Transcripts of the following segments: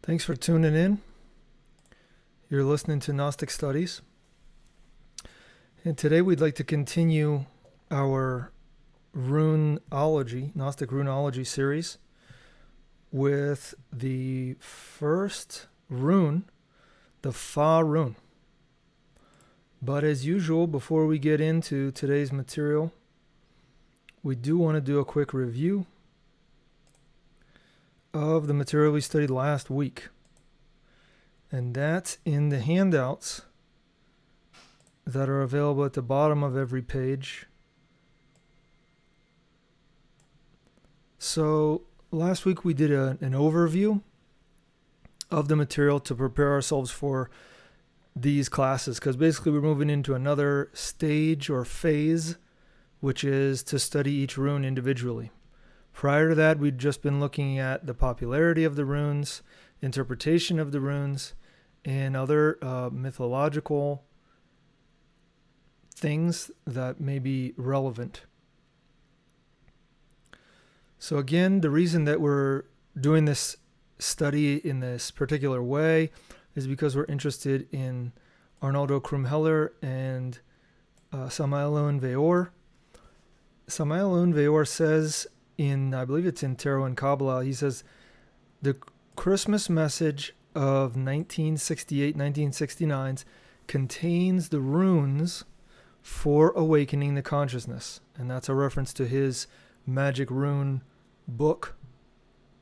Thanks for tuning in. You're listening to Gnostic Studies. And today we'd like to continue our Runology, Gnostic Runology series with the first rune, the F-Rune. But as usual, before we get into today's material, we do want to do a quick review of the material we studied last week. And that's in the handouts that are available at the bottom of every page. So last week we did an overview of the material to prepare ourselves for these classes, because basically we're moving into another stage or phase, which is to study each rune individually. Prior to that, we'd just been looking at the popularity of the runes, interpretation of the runes, and other mythological things that may be relevant. So again, the reason that we're doing this study in this particular way is because we're interested in Arnaldo Krumheller and Samael and Weor. Samael and Weor says I believe it's in Tarot and Kabbalah, he says, the Christmas message of 1968-1969 contains the runes for awakening the consciousness. And that's a reference to his magic rune book,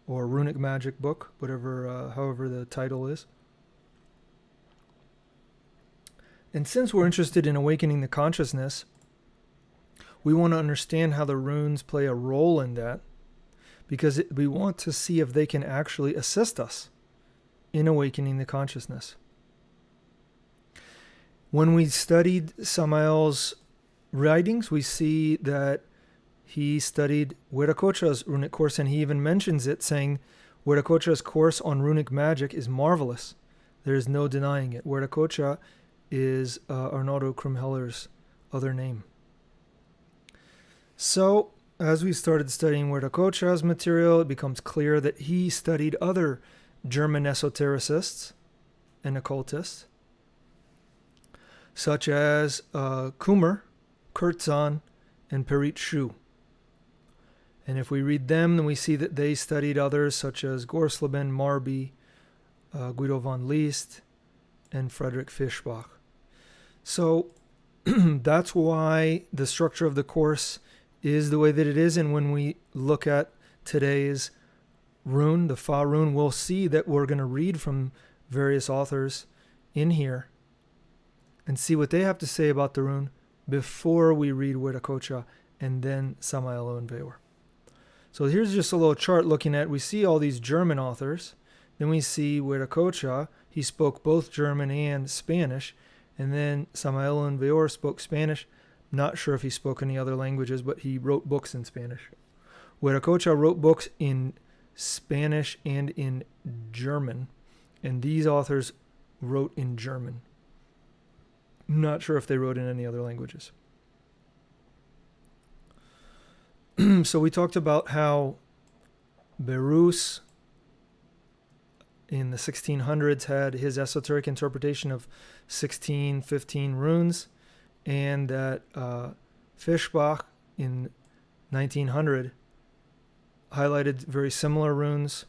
or runic magic book, however the title is. And since we're interested in awakening the consciousness, we want to understand how the runes play a role in that, because we want to see if they can actually assist us in awakening the consciousness. When we studied Samael's writings, we see that he studied Huiracocha's runic course, and he even mentions it, saying Huiracocha's course on runic magic is marvelous. There is no denying it. Huiracocha is Arnaldo Krumheller's other name. So, as we started studying Huiracocha's material, it becomes clear that he studied other German esotericists and occultists, such as Kummer, Kurtzahn, and Fehu. And if we read them, then we see that they studied others such as Gorsleben, Marby, Guido von List, and Friedrich Fischbach. So that's why the structure of the course is the way that it is. And when we look at today's rune, the F-Rune, we'll see that we're going to read from various authors in here and see what they have to say about the rune before we read Huiracocha and then Samael and Weor. So here's just a little chart looking at, we see all these German authors. Then we see Huiracocha, he spoke both German and Spanish. And then Samael and Weor spoke Spanish. Not sure if he spoke any other languages, but he wrote books in Spanish. Huiracocha wrote books in Spanish and in German. And these authors wrote in German. Not sure if they wrote in any other languages. So we talked about how Berus in the 1600s had his esoteric interpretation of 15 runes, and that Fischbach in 1900 highlighted very similar runes,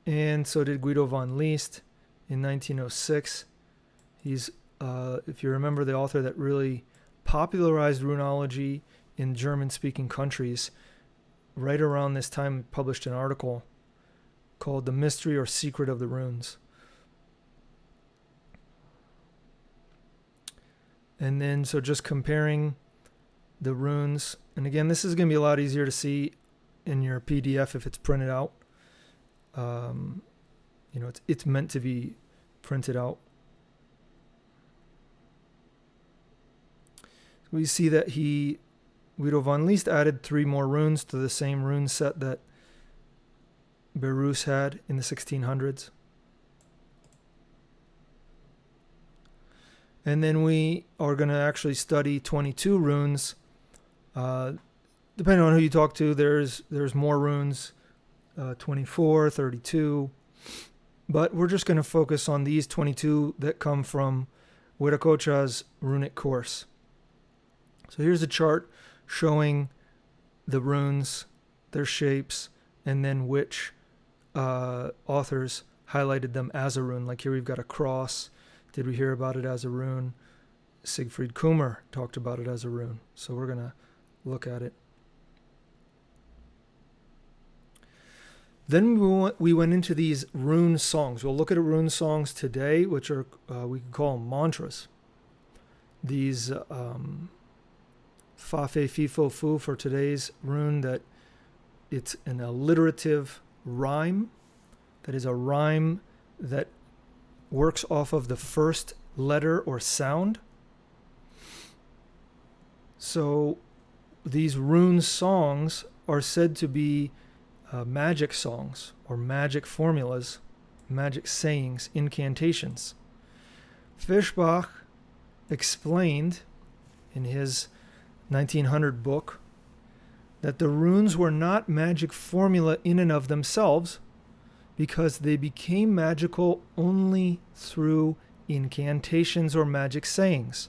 and so did Guido von List in 1906. He's, if you remember, the author that really popularized runology in German-speaking countries. Right around this time, published an article called The Mystery or Secret of the Runes. And then, so just comparing the runes, and again, this is going to be a lot easier to see in your PDF if it's printed out. It's meant to be printed out. We see that Guido von List added 3 more runes to the same rune set that Berus had in the 1600s. And then we are going to actually study 22 runes. Depending on who you talk to, there's more runes, 24, 32. But we're just going to focus on these 22 that come from Huiracocha's runic course. So here's a chart showing the runes, their shapes, and then which authors highlighted them as a rune. Like here we've got a cross. Did we hear about it as a rune? Siegfried Kummer talked about it as a rune. So we're going to look at it. Then we went into these rune songs. We'll look at rune songs today, which are, we could call them mantras. These Fa, Fe, Fi, Fo, Fu for today's rune, that it's an alliterative rhyme. That is a rhyme that works off of the first letter or sound. So these rune songs are said to be magic songs or magic formulas, magic sayings, incantations. Fischbach explained in his 1900 book that the runes were not magic formula in and of themselves, because they became magical only through incantations or magic sayings.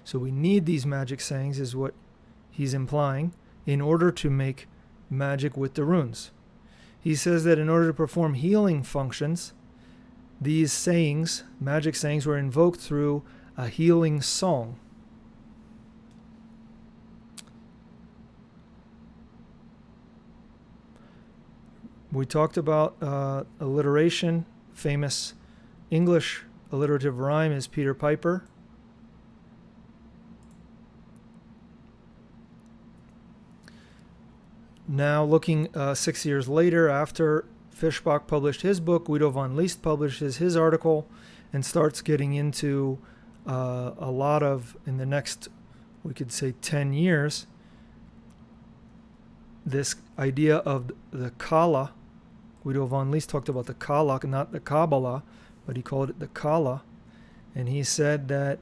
So we need these magic sayings, is what he's implying, in order to make magic with the runes. He says that in order to perform healing functions, these sayings, magic sayings, were invoked through a healing song. We talked about alliteration. Famous English alliterative rhyme is Peter Piper. Now, looking 6 years later, after Fischbach published his book, Guido von List publishes his article and starts getting into a lot of, in the next, we could say 10 years, this idea of the Kala. Guido von List talked about the Kala, not the Kabbalah, but he called it the Kala. And he said that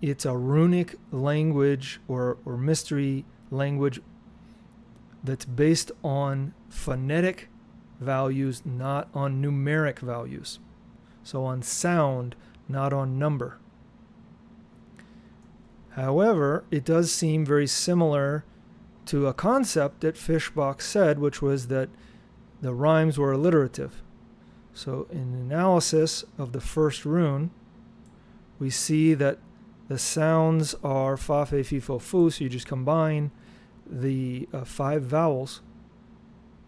it's a runic language or mystery language that's based on phonetic values, not on numeric values. So on sound, not on number. However, it does seem very similar to a concept that Fischbach said, which was that the rhymes were alliterative. So in analysis of the first rune, we see that the sounds are Fa, Fe, Fi, Fo, Fu, so you just combine the 5 vowels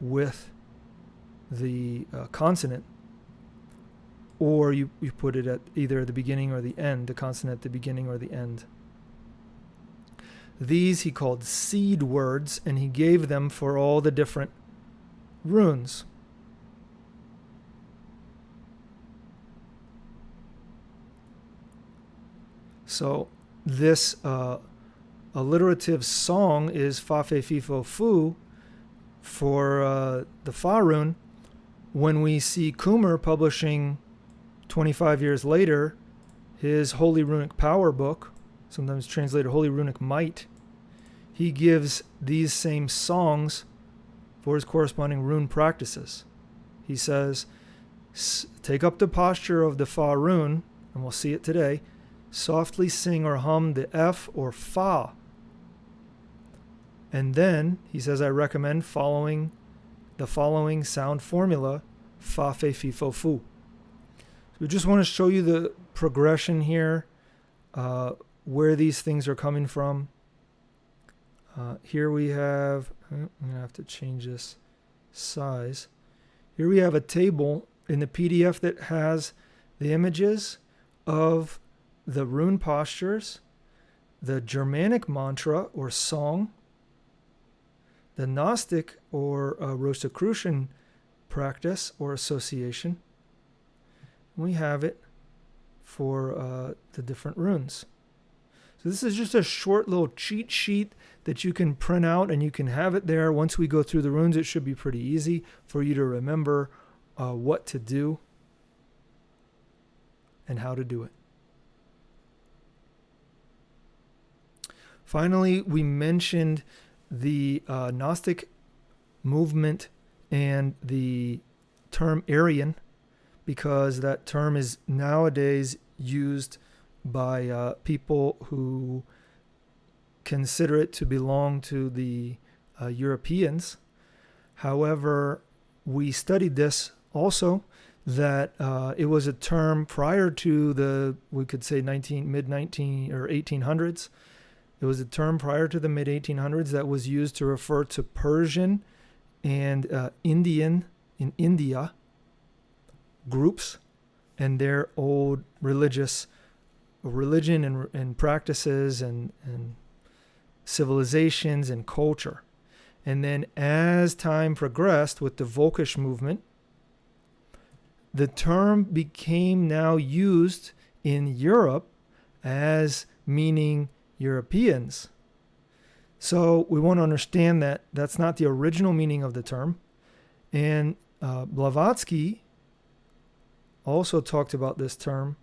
with the consonant, or you put it at either the beginning or the end, the consonant at the beginning or the end. These he called seed words, and he gave them for all the different runes. So this alliterative song is Fa, Fe, Fi, Fo, Fu for the Fa rune. When we see Kummer publishing 25 years later his Holy Runic Power book, sometimes translated Holy Runic Might, he gives these same songs for his corresponding rune practices. He says, take up the posture of the Fa rune, and we'll see it today, softly sing or hum the F or Fa. And then, he says, I recommend following the following sound formula, Fa, Fe, Fi, Fo, Fu. So we just want to show you the progression here, where these things are coming from. Here we have, I'm going to have to change this size. Here we have a table in the PDF that has the images of the rune postures, the Germanic mantra or song, the Gnostic or Rosicrucian practice or association. We have it for the different runes. So this is just a short little cheat sheet that you can print out, and you can have it there. Once we go through the runes, it should be pretty easy for you to remember what to do and how to do it. Finally, we mentioned the Gnostic movement and the term Aryan because that term is nowadays used by people who consider it to belong to the Europeans. However, we studied this also, that it was a term prior to the, we could say mid-19 or 1800s. It was a term prior to the mid-1800s that was used to refer to Persian and Indian in India groups and their old religion and practices and civilizations and culture. And then as time progressed with the Volkish movement, the term became now used in Europe as meaning Europeans. So we want to understand that that's not the original meaning of the term. And Blavatsky also talked about this term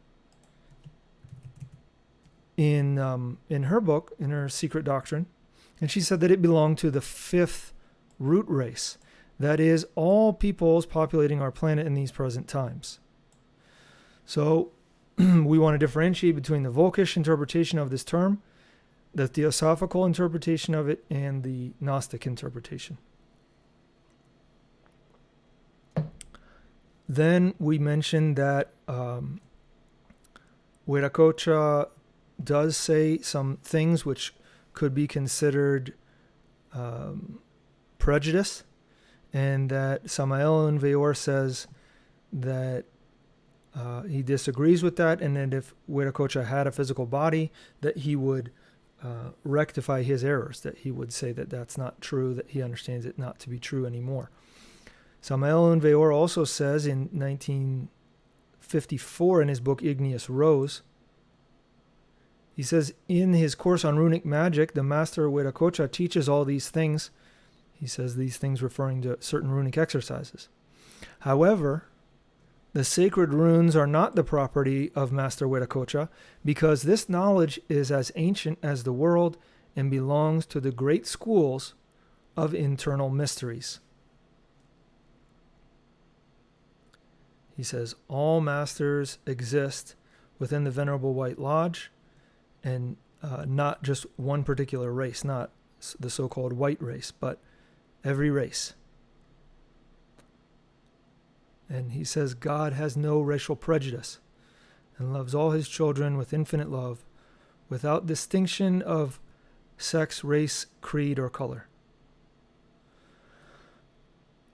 in her book, in her Secret Doctrine. And she said that it belonged to the fifth root race. That is, all peoples populating our planet in these present times. So we want to differentiate between the Volkish interpretation of this term, the Theosophical interpretation of it, and the Gnostic interpretation. Then we mentioned that Huiracocha does say some things which could be considered prejudice, and that Samael and Weor says that he disagrees with that, and that if Huiracocha had a physical body, that he would rectify his errors, that he would say that that's not true, that he understands it not to be true anymore. Samael and Weor also says in 1954 in his book Igneous Rose, he says, in his course on runic magic, the master Huiracocha teaches all these things. He says these things referring to certain runic exercises. However, the sacred runes are not the property of Master Huiracocha, because this knowledge is as ancient as the world and belongs to the great schools of internal mysteries. He says all masters exist within the Venerable White Lodge, and not just one particular race, not the so-called white race, but every race. And he says God has no racial prejudice and loves all his children with infinite love, without distinction of sex, race, creed, or color.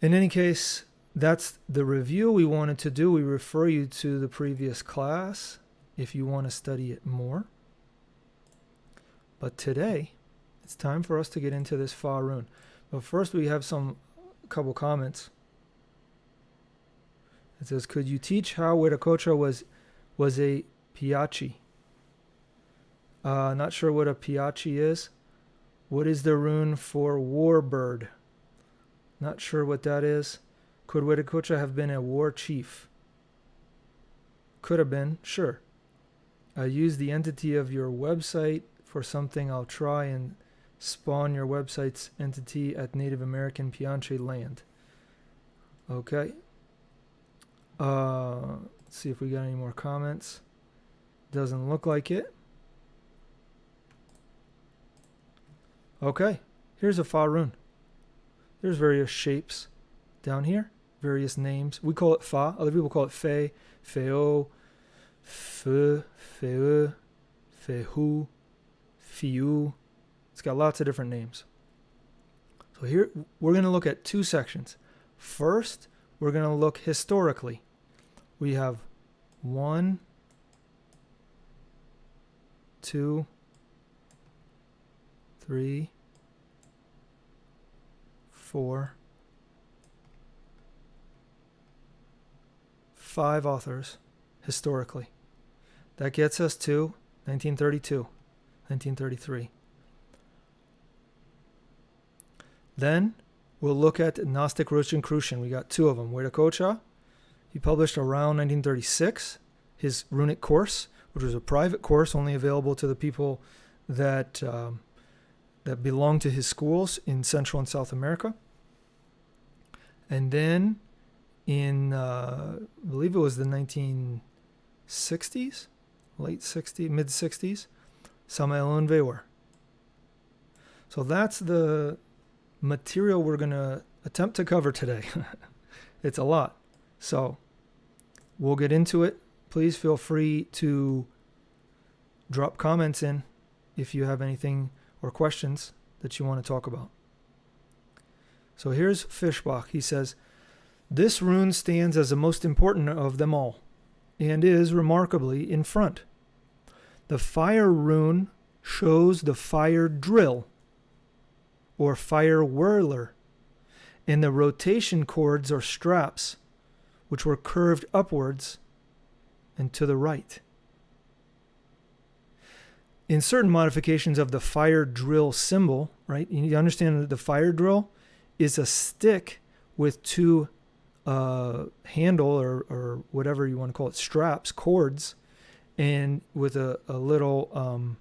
In any case, that's the review we wanted to do. We refer you to the previous class if you want to study it more. But today, it's time for us to get into this F-Rune. But first, we have a couple comments. It says, could you teach how Huiracocha was a Piachi? Not sure what a Piachi is. What is the rune for warbird? Not sure what that is. Could Huiracocha have been a war chief? Could have been, sure. Use the entity of your website for something. I'll try and spawn your website's entity at Native American Pianche land. Okay. Let's see if we got any more comments. Doesn't look like it. Okay. Here's a F-Rune. There's various shapes down here. Various names. We call it Fa. Other people call it Fe, Feoh, Fehu, Fehu, Fiu. It's got lots of different names. So here we're going to look at two sections. First, we're going to look historically. We have 1, 2, 3, 4, 5 authors historically. That gets us to 1932, 1933. Then we'll look at Gnostic Rosicrucian. We got 2 of them. Huiracocha, he published around 1936 his runic course, which was a private course only available to the people that that belonged to his schools in Central and South America. And then in, I believe it was the 1960s, late 60s, mid 60s, Samael and Weor. So that's the material we're going to attempt to cover today. It's a lot. So we'll get into it. Please feel free to drop comments in if you have anything or questions that you want to talk about. So here's Fischbach. He says, "This rune stands as the most important of them all, and is remarkably in front. The fire rune shows the fire drill, or fire whirler, and the rotation cords or straps, which were curved upwards and to the right. In certain modifications of the fire drill symbol, right, you need to understand that the fire drill is a stick with two handle or whatever you want to call it, straps, cords, and with a little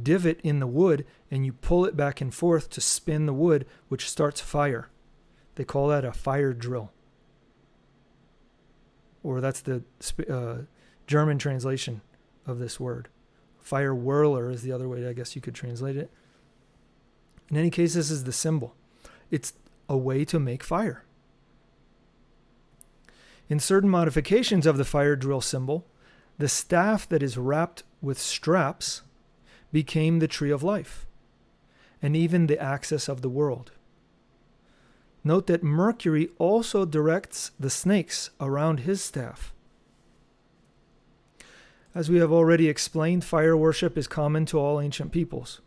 divot in the wood, and you pull it back and forth to spin the wood, which starts fire. They call that a fire drill. Or that's the German translation of this word. Fire whirler is the other way I guess you could translate it. In any case, this is the symbol. It's a way to make fire. In certain modifications of the fire drill symbol, the staff that is wrapped with straps became the tree of life, and even the axis of the world. Note that Mercury also directs the snakes around his staff. As we have already explained, fire worship is common to all ancient peoples.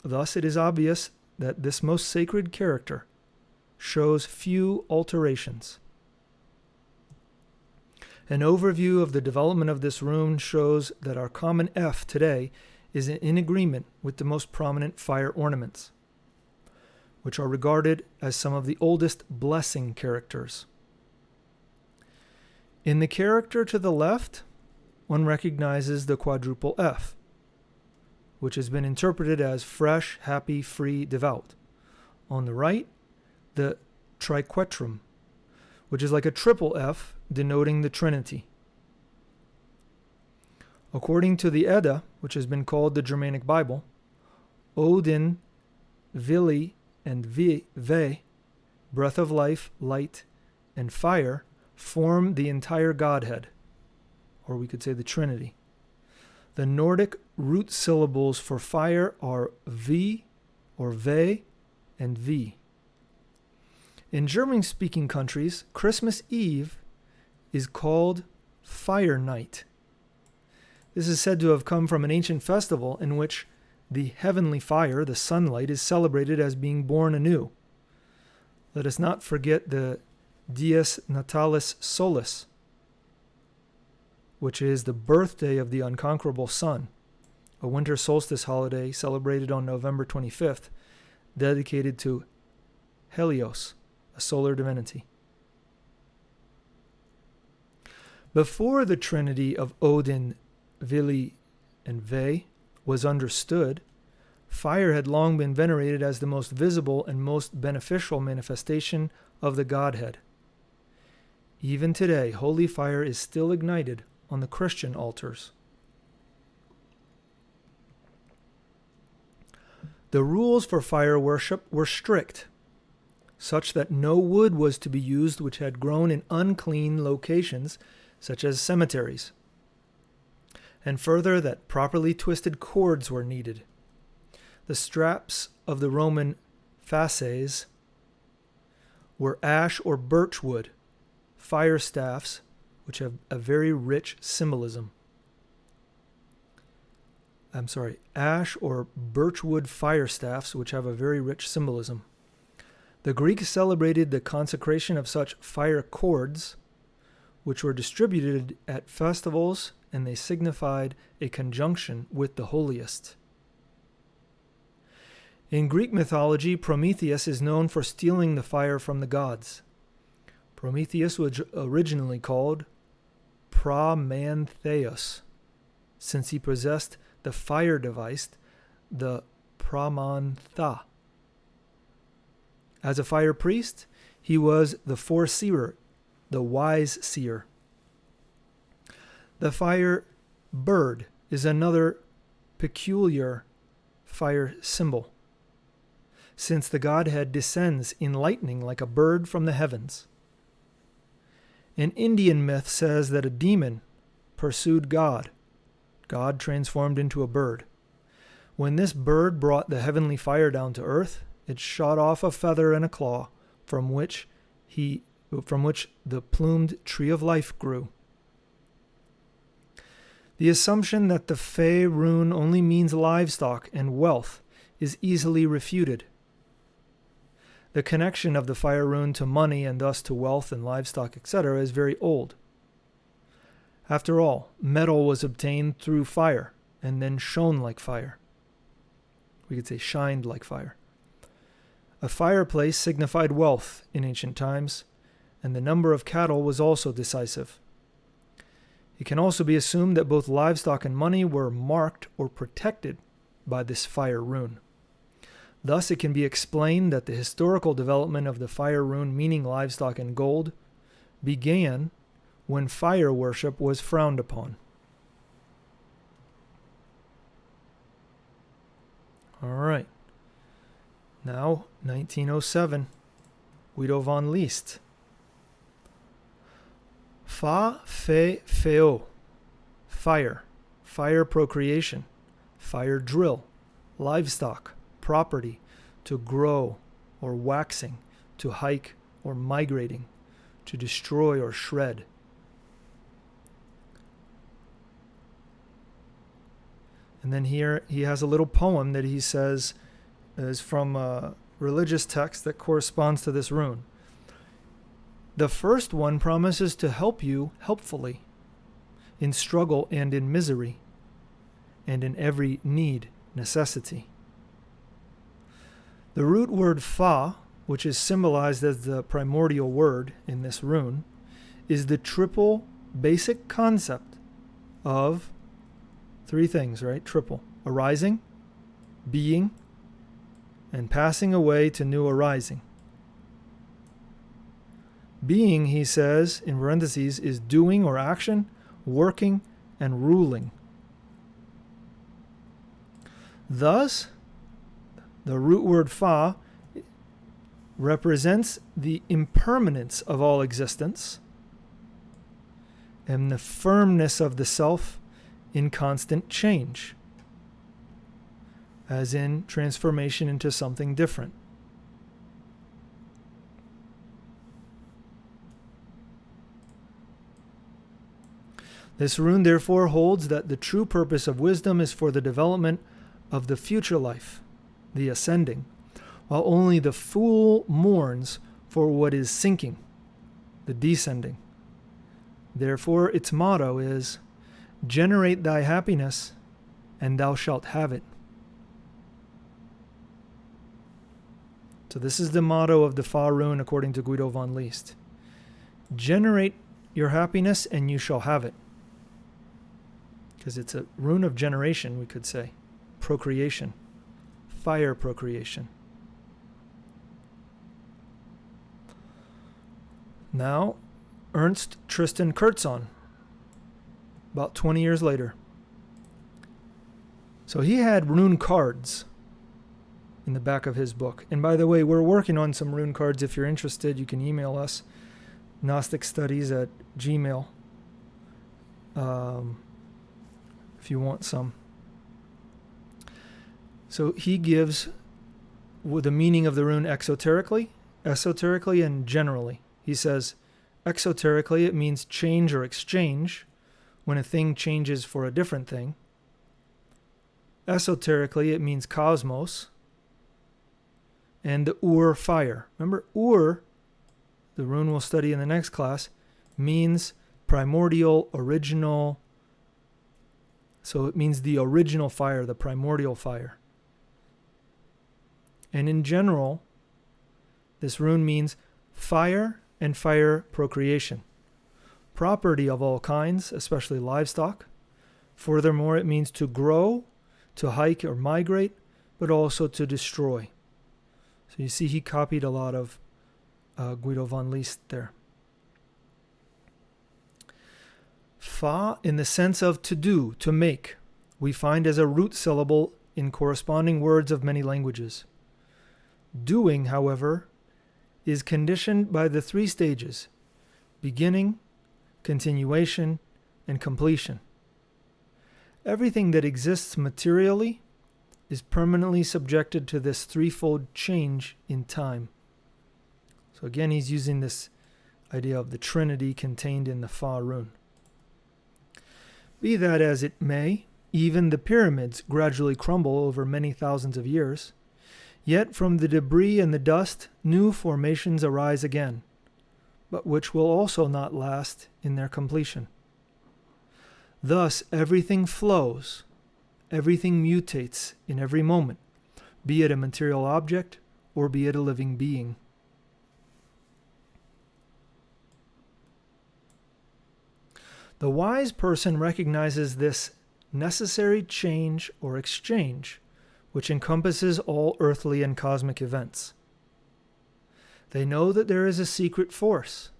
Thus, it is obvious that this most sacred character shows few alterations. An overview of the development of this rune shows that our common F today is in agreement with the most prominent fire ornaments, which are regarded as some of the oldest blessing characters. In the character to the left, one recognizes the quadruple F, which has been interpreted as fresh, happy, free, devout. On the right, the triquetrum, which is like a triple F, denoting the Trinity. According to the Edda, which has been called the Germanic Bible, Odin, Vili, and Ve, breath of life, light, and fire, form the entire Godhead, or we could say the Trinity. The Nordic root syllables for fire are V, or Ve, and V. In German-speaking countries, Christmas Eve is called Fire Night. This is said to have come from an ancient festival in which the heavenly fire, the sunlight, is celebrated as being born anew. Let us not forget the Dies Natalis Solis, which is the birthday of the unconquerable sun, a winter solstice holiday celebrated on November 25th, dedicated to Helios, a solar divinity. Before the trinity of Odin, Vili, and Ve was understood, fire had long been venerated as the most visible and most beneficial manifestation of the Godhead. Even today, holy fire is still ignited on the Christian altars. The rules for fire worship were strict, such that no wood was to be used which had grown in unclean locations, such as cemeteries, and further that properly twisted cords were needed. The straps of the Roman fasces were ash or birch wood, fire staffs, which have a very rich symbolism. Ash or birchwood fire staffs, which have a very rich symbolism. The Greeks celebrated the consecration of such fire cords, which were distributed at festivals, and they signified a conjunction with the holiest. In Greek mythology, Prometheus is known for stealing the fire from the gods. Prometheus was originally called Promantheus, since he possessed the fire device, the Pramantha. As a fire priest, He was the foreseer, the wise seer. The fire bird is another peculiar fire symbol, since the Godhead descends in lightning like a bird from the heavens. An Indian myth says that a demon pursued God. God transformed into a bird. When this bird brought the heavenly fire down to earth, it shot off a feather and a claw from which the plumed tree of life grew. The assumption that the F-Rune only means livestock and wealth is easily refuted. The connection of the fire rune to money and thus to wealth and livestock, etc., is very old. After all, metal was obtained through fire and then shone like fire. We could say shined like fire. A fireplace signified wealth in ancient times, and the number of cattle was also decisive. It can also be assumed that both livestock and money were marked or protected by this fire rune. Thus, it can be explained that the historical development of the fire rune meaning livestock and gold began when fire worship was frowned upon. All right. Now, 1907, Guido von List. Feoh, fire procreation, fire drill, livestock, property, to grow or waxing, to hike or migrating, to destroy or shred. And then here he has a little poem that he says is from a religious text that corresponds to this rune. The first one promises to help you helpfully in struggle and in misery, and in every need, necessity. The root word fa, which is symbolized as the primordial word in this rune, is the triple basic concept of three things, right? Triple. Arising, being, and passing away to new arising. Being, he says, in parentheses, is doing or action, working, and ruling. Thus, the root word fa represents the impermanence of all existence and the firmness of the self in constant change, as in transformation into something different. This rune therefore holds that the true purpose of wisdom is for the development of the future life, the ascending, while only the fool mourns for what is sinking, the descending. Therefore its motto is, generate thy happiness, and thou shalt have it. So this is the motto of the Fa rune according to Guido von List. Generate your happiness, and you shall have it. Because it's a rune of generation, we could say. Procreation. Fire procreation. Now, Ernst Tristan Kurtzahn, about 20 years later. So he had rune cards in the back of his book. And by the way, we're working on some rune cards. If you're interested, you can email us, gnosticstudies@gmail.com, if you want some. So he gives the meaning of the rune exoterically, esoterically, and generally. He says, exoterically, it means change or exchange, when a thing changes for a different thing. Esoterically, it means cosmos. And the Ur, fire. Remember, Ur, the rune we'll study in the next class, means primordial, original. So it means the original fire, the primordial fire. And in general, this rune means fire and fire procreation. Property of all kinds, especially livestock. Furthermore, it means to grow, to hike or migrate, but also to destroy. So you see he copied a lot of Guido von List there. Fa, in the sense of to do, to make, we find as a root syllable in corresponding words of many languages. Doing, however, is conditioned by the three stages: beginning, continuation, and completion. Everything that exists materially is permanently subjected to this threefold change in time. So again, he's using this idea of the Trinity contained in the Fa rune. Be that as it may, even the pyramids gradually crumble over many thousands of years. Yet from the debris and the dust, new formations arise again, but which will also not last in their completion. Thus, everything flows, everything mutates in every moment, be it a material object or be it a living being. The wise person recognizes this necessary change or exchange, which encompasses all earthly and cosmic events. They know that there is a secret force,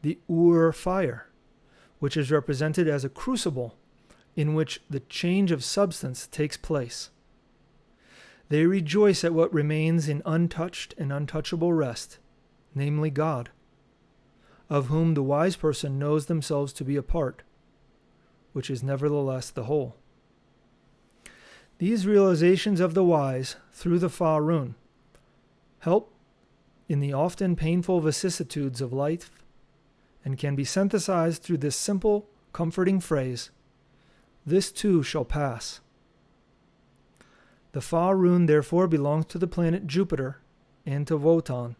the Ur fire, which is represented as a crucible in which the change of substance takes place. They rejoice at what remains in untouched and untouchable rest, namely God, of whom the wise person knows themselves to be a part, which is nevertheless the whole. These realizations of the wise through the Fa rune help in the often painful vicissitudes of life and can be synthesized through this simple, comforting phrase, "This too shall pass." The Fa rune therefore belongs to the planet Jupiter and to Wotan,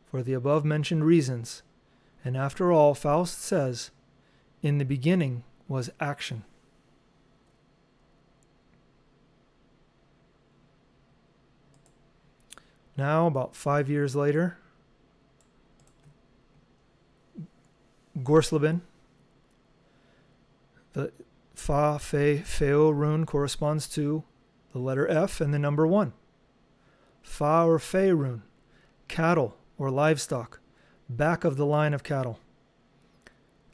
for the above-mentioned reasons, and after all, Faust says, "In the beginning was action." Now, about 5 years later, Gorsleben, the Fa, Fe, Feoh rune corresponds to the letter F and the number 1. Fa or Fe rune, cattle or livestock, back of the line of cattle,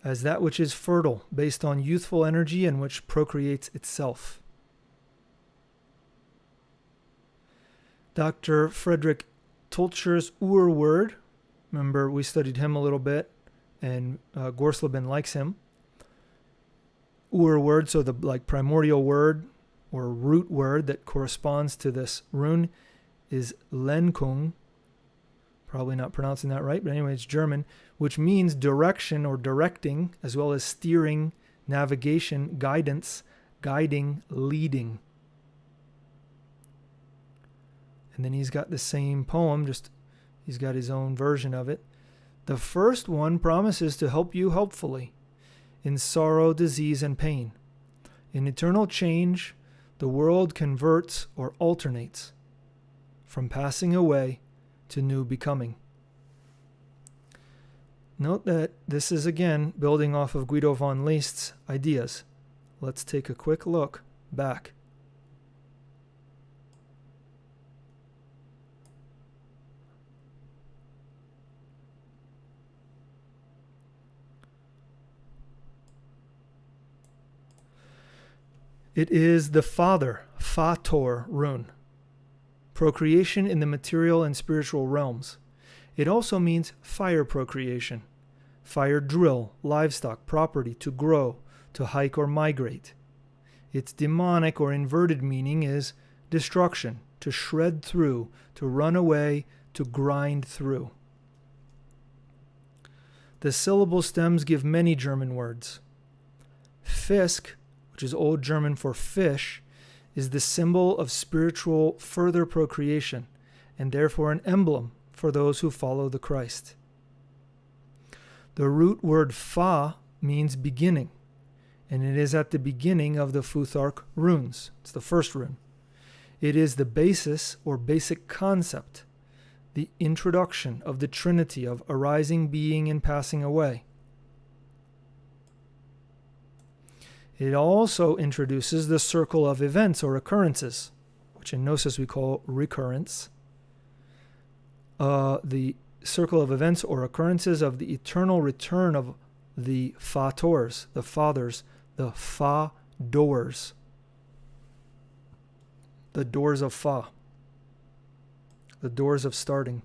as that which is fertile, based on youthful energy and which procreates itself. Dr. Friedrich Tulcher's Ur word, remember we studied him a little bit, and Gorsleben likes him. Ur word, so the primordial word or root word that corresponds to this rune is Lenkung. Probably not pronouncing that right, but anyway, it's German, which means direction or directing, as well as steering, navigation, guidance, guiding, leading. And then he's got the same poem, just he's got his own version of it. The first one promises to help you helpfully in sorrow, disease, and pain. In eternal change, the world converts or alternates from passing away to new becoming. Note that this is again building off of Guido von List's ideas. Let's take a quick look back. It is the Father, Fator rune, procreation in the material and spiritual realms. It also means fire procreation, fire drill, livestock, property, to grow, to hike or migrate. Its demonic or inverted meaning is destruction, to shred through, to run away, to grind through. The syllable stems give many German words. Fisk, which is Old German for fish, is the symbol of spiritual further procreation, and therefore an emblem for those who follow the Christ. The root word fa means beginning, and it is at the beginning of the Futhark runes. It's the first rune. It is the basis or basic concept, the introduction of the Trinity of arising, being, and passing away. It also introduces the circle of events or occurrences, which in Gnosis we call recurrence, the circle of events or occurrences of the eternal return of the Fators, the fathers, the Fa doors, the doors of Fa, the doors of starting,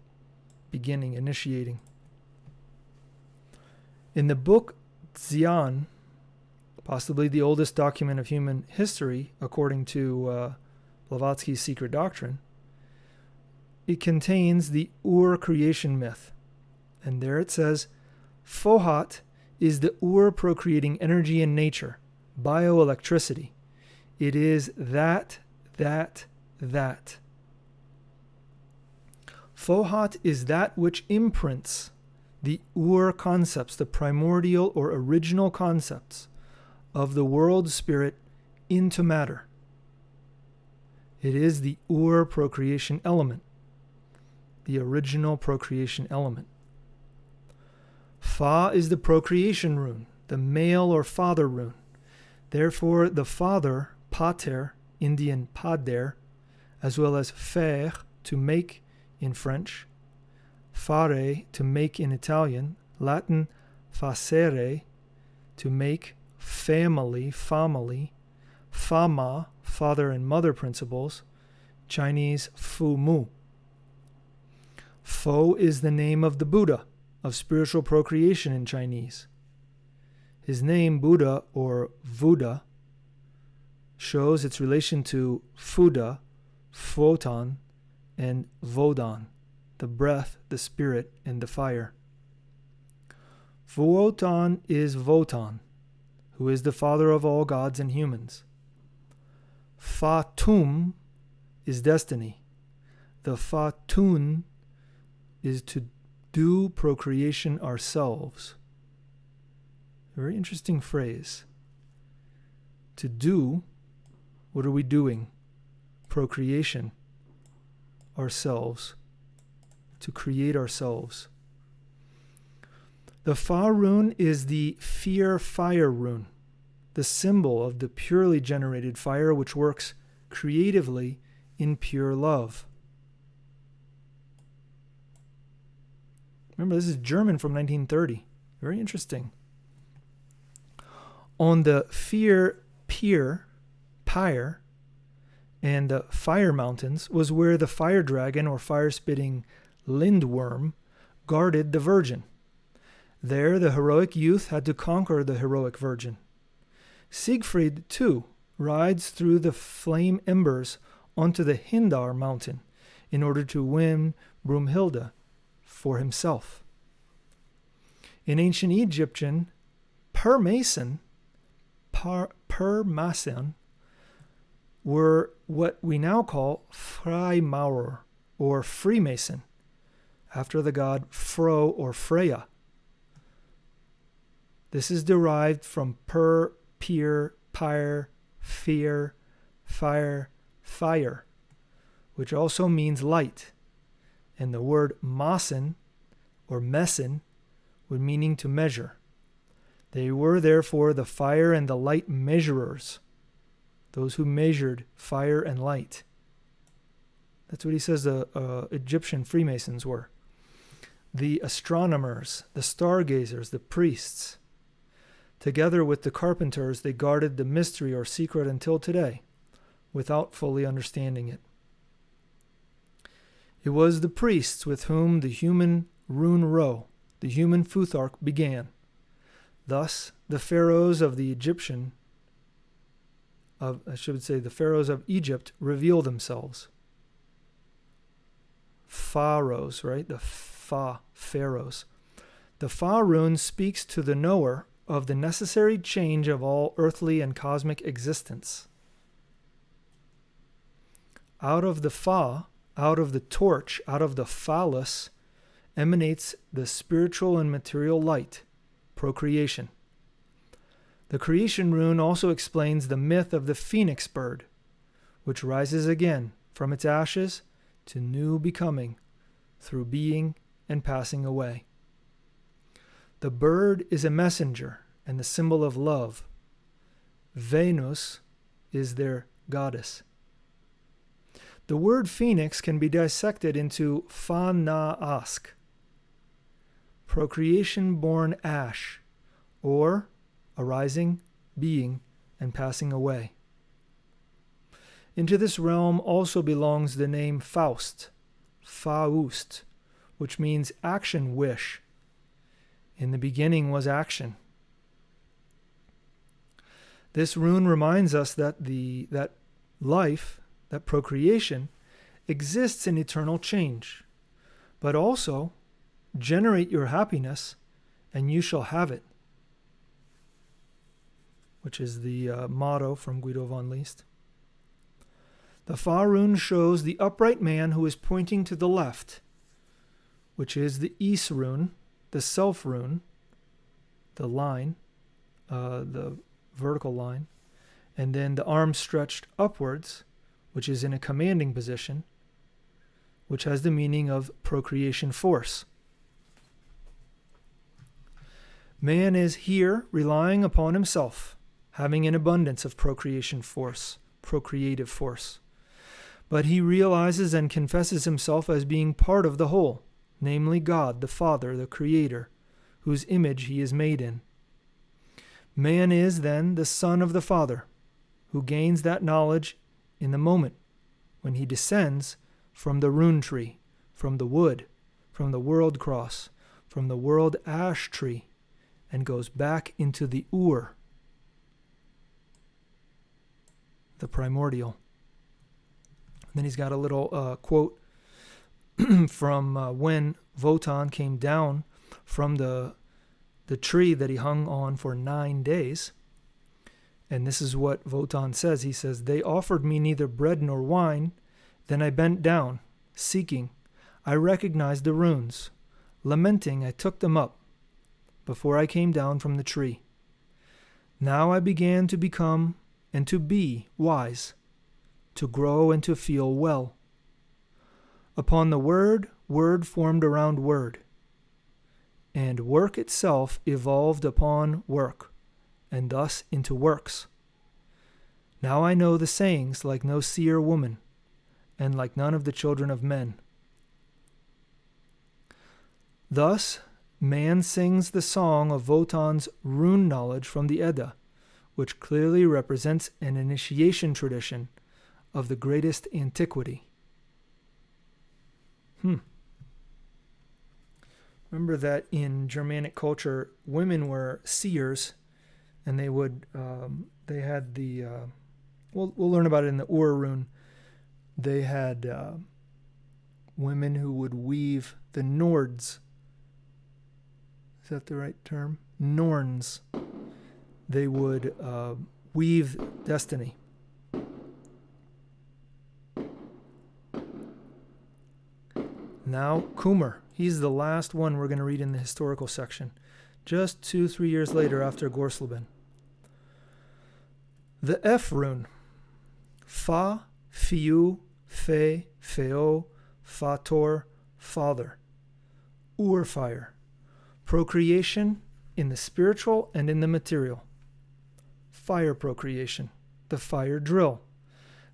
beginning, initiating. In the book Xian, possibly the oldest document of human history, according to Blavatsky's Secret Doctrine, it contains the Ur-creation myth. And there it says, Fohat is the Ur-procreating energy in nature, bioelectricity. It is that. Fohat is that which imprints the Ur concepts, the primordial or original concepts of the world spirit into matter. It is the Ur procreation element, the original procreation element. Fa is the procreation rune, the male or father rune. Therefore, the father, pater, Indian pader, as well as faire, to make in French, fare, to make in Italian, Latin facere, to make, family, fama, father and mother principles, Chinese fu mu. Fo is the name of the Buddha, of spiritual procreation in Chinese. His name, Buddha or Vuda, shows its relation to Fuda, photon, and Vodan, the breath, the spirit, and the fire. Vuotan is Votan, who is the father of all gods and humans. Fatum is destiny. The Fatun is to do procreation ourselves. A very interesting phrase. To do, what are we doing? Procreation ourselves. To create ourselves. The Fa rune is the fear fire rune, the symbol of the purely generated fire which works creatively in pure love. Remember, this is German from 1930. Very interesting. On the Fear Pyre, and the Fire Mountains was where the fire dragon or fire-spitting lindworm guarded the virgin. There, the heroic youth had to conquer the heroic virgin. Siegfried, too, rides through the flame embers onto the Hindar mountain in order to win Brumhilde for himself. In ancient Egyptian, Permason were what we now call Freimaurer or Freemason, after the god Fro or Freya. This is derived from peer, pyre, fear, fire, fire, which also means light, and the word massen or messen would meaning to measure. They were therefore the fire and the light measurers, those who measured fire and light. That's what he says the Egyptian Freemasons were. The astronomers, the stargazers, the priests. Together with the carpenters, they guarded the mystery or secret until today, without fully understanding it. It was the priests with whom the human rune row, the human Futhark, began. Thus, the pharaohs of the pharaohs of Egypt reveal themselves. Pharaohs, right? The pharaohs. The Fa rune speaks to the knower of the necessary change of all earthly and cosmic existence. Out of the Fa, out of the torch, out of the phallus, emanates the spiritual and material light, procreation. The creation rune also explains the myth of the phoenix bird, which rises again from its ashes to new becoming through being and passing away. The bird is a messenger and the symbol of love. Venus is their goddess. The word phoenix can be dissected into fa-na-ask, procreation-born ash, or arising, being, and passing away. Into this realm also belongs the name Faust, Faust, which means action wish. In the beginning was action. This rune reminds us that that life, that procreation, exists in eternal change, but also generate your happiness and you shall have it, which is the motto from Guido von List. The F-Rune shows the upright man who is pointing to the left, which is the S-Rune, the self-rune, the line, the vertical line, and then the arms stretched upwards, which is in a commanding position, which has the meaning of procreation force. Man is here relying upon himself, having an abundance of procreation force, procreative force. But he realizes and confesses himself as being part of the whole, namely God, the Father, the Creator, whose image he is made in. Man is, then, the son of the Father, who gains that knowledge in the moment when he descends from the rune tree, from the wood, from the world cross, from the world ash tree, and goes back into the Ur, the primordial. And then he's got a little quote from when Wotan came down from the tree that he hung on for 9 days. And this is what Wotan says. He says, "They offered me neither bread nor wine. Then I bent down, seeking. I recognized the runes. Lamenting, I took them up before I came down from the tree. Now I began to become and to be wise, to grow and to feel well. Upon the word, word formed around word, and work itself evolved upon work, and thus into works. Now I know the sayings like no seer woman, and like none of the children of men. Thus, man sings the song of Wotan's rune knowledge from the Edda, which clearly represents an initiation tradition of the greatest antiquity." Remember that in Germanic culture, women were seers, and they would, they had the, we'll learn about it in the Ur rune. They had women who would weave the Nords. Is that the right term? Norns. They would weave destiny. Now, Kummer. He's the last one we're going to read in the historical section, just 2-3 years later after Gorsleben. The F-Rune. Fa, Fehu, Fe, Feoh, Fator, Father. Urfire. Procreation in the spiritual and in the material. Fire procreation. The fire drill.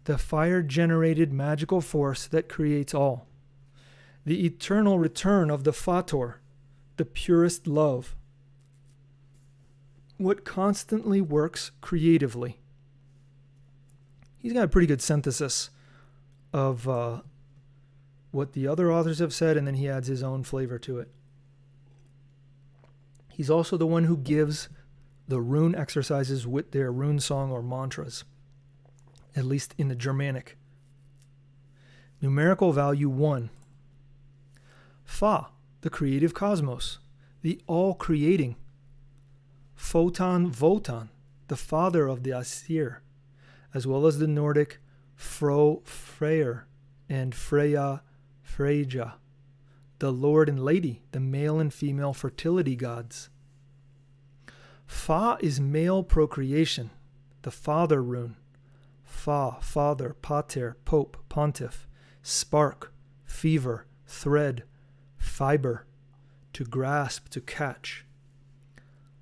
The fire-generated magical force that creates all. The eternal return of the Fator, the purest love. What constantly works creatively. He's got a pretty good synthesis of what the other authors have said, and then he adds his own flavor to it. He's also the one who gives the rune exercises with their rune song or mantras, at least in the Germanic. Numerical value 1. Fa, the creative cosmos, the all-creating. Photon Wotan, the father of the Aesir, as well as the Nordic Fro Freyr and Freya Freyja, the Lord and Lady, the male and female fertility gods. Fa is male procreation, the father rune. Fa, father, pater, pope, pontiff, spark, fever, thread, fiber, to grasp, to catch.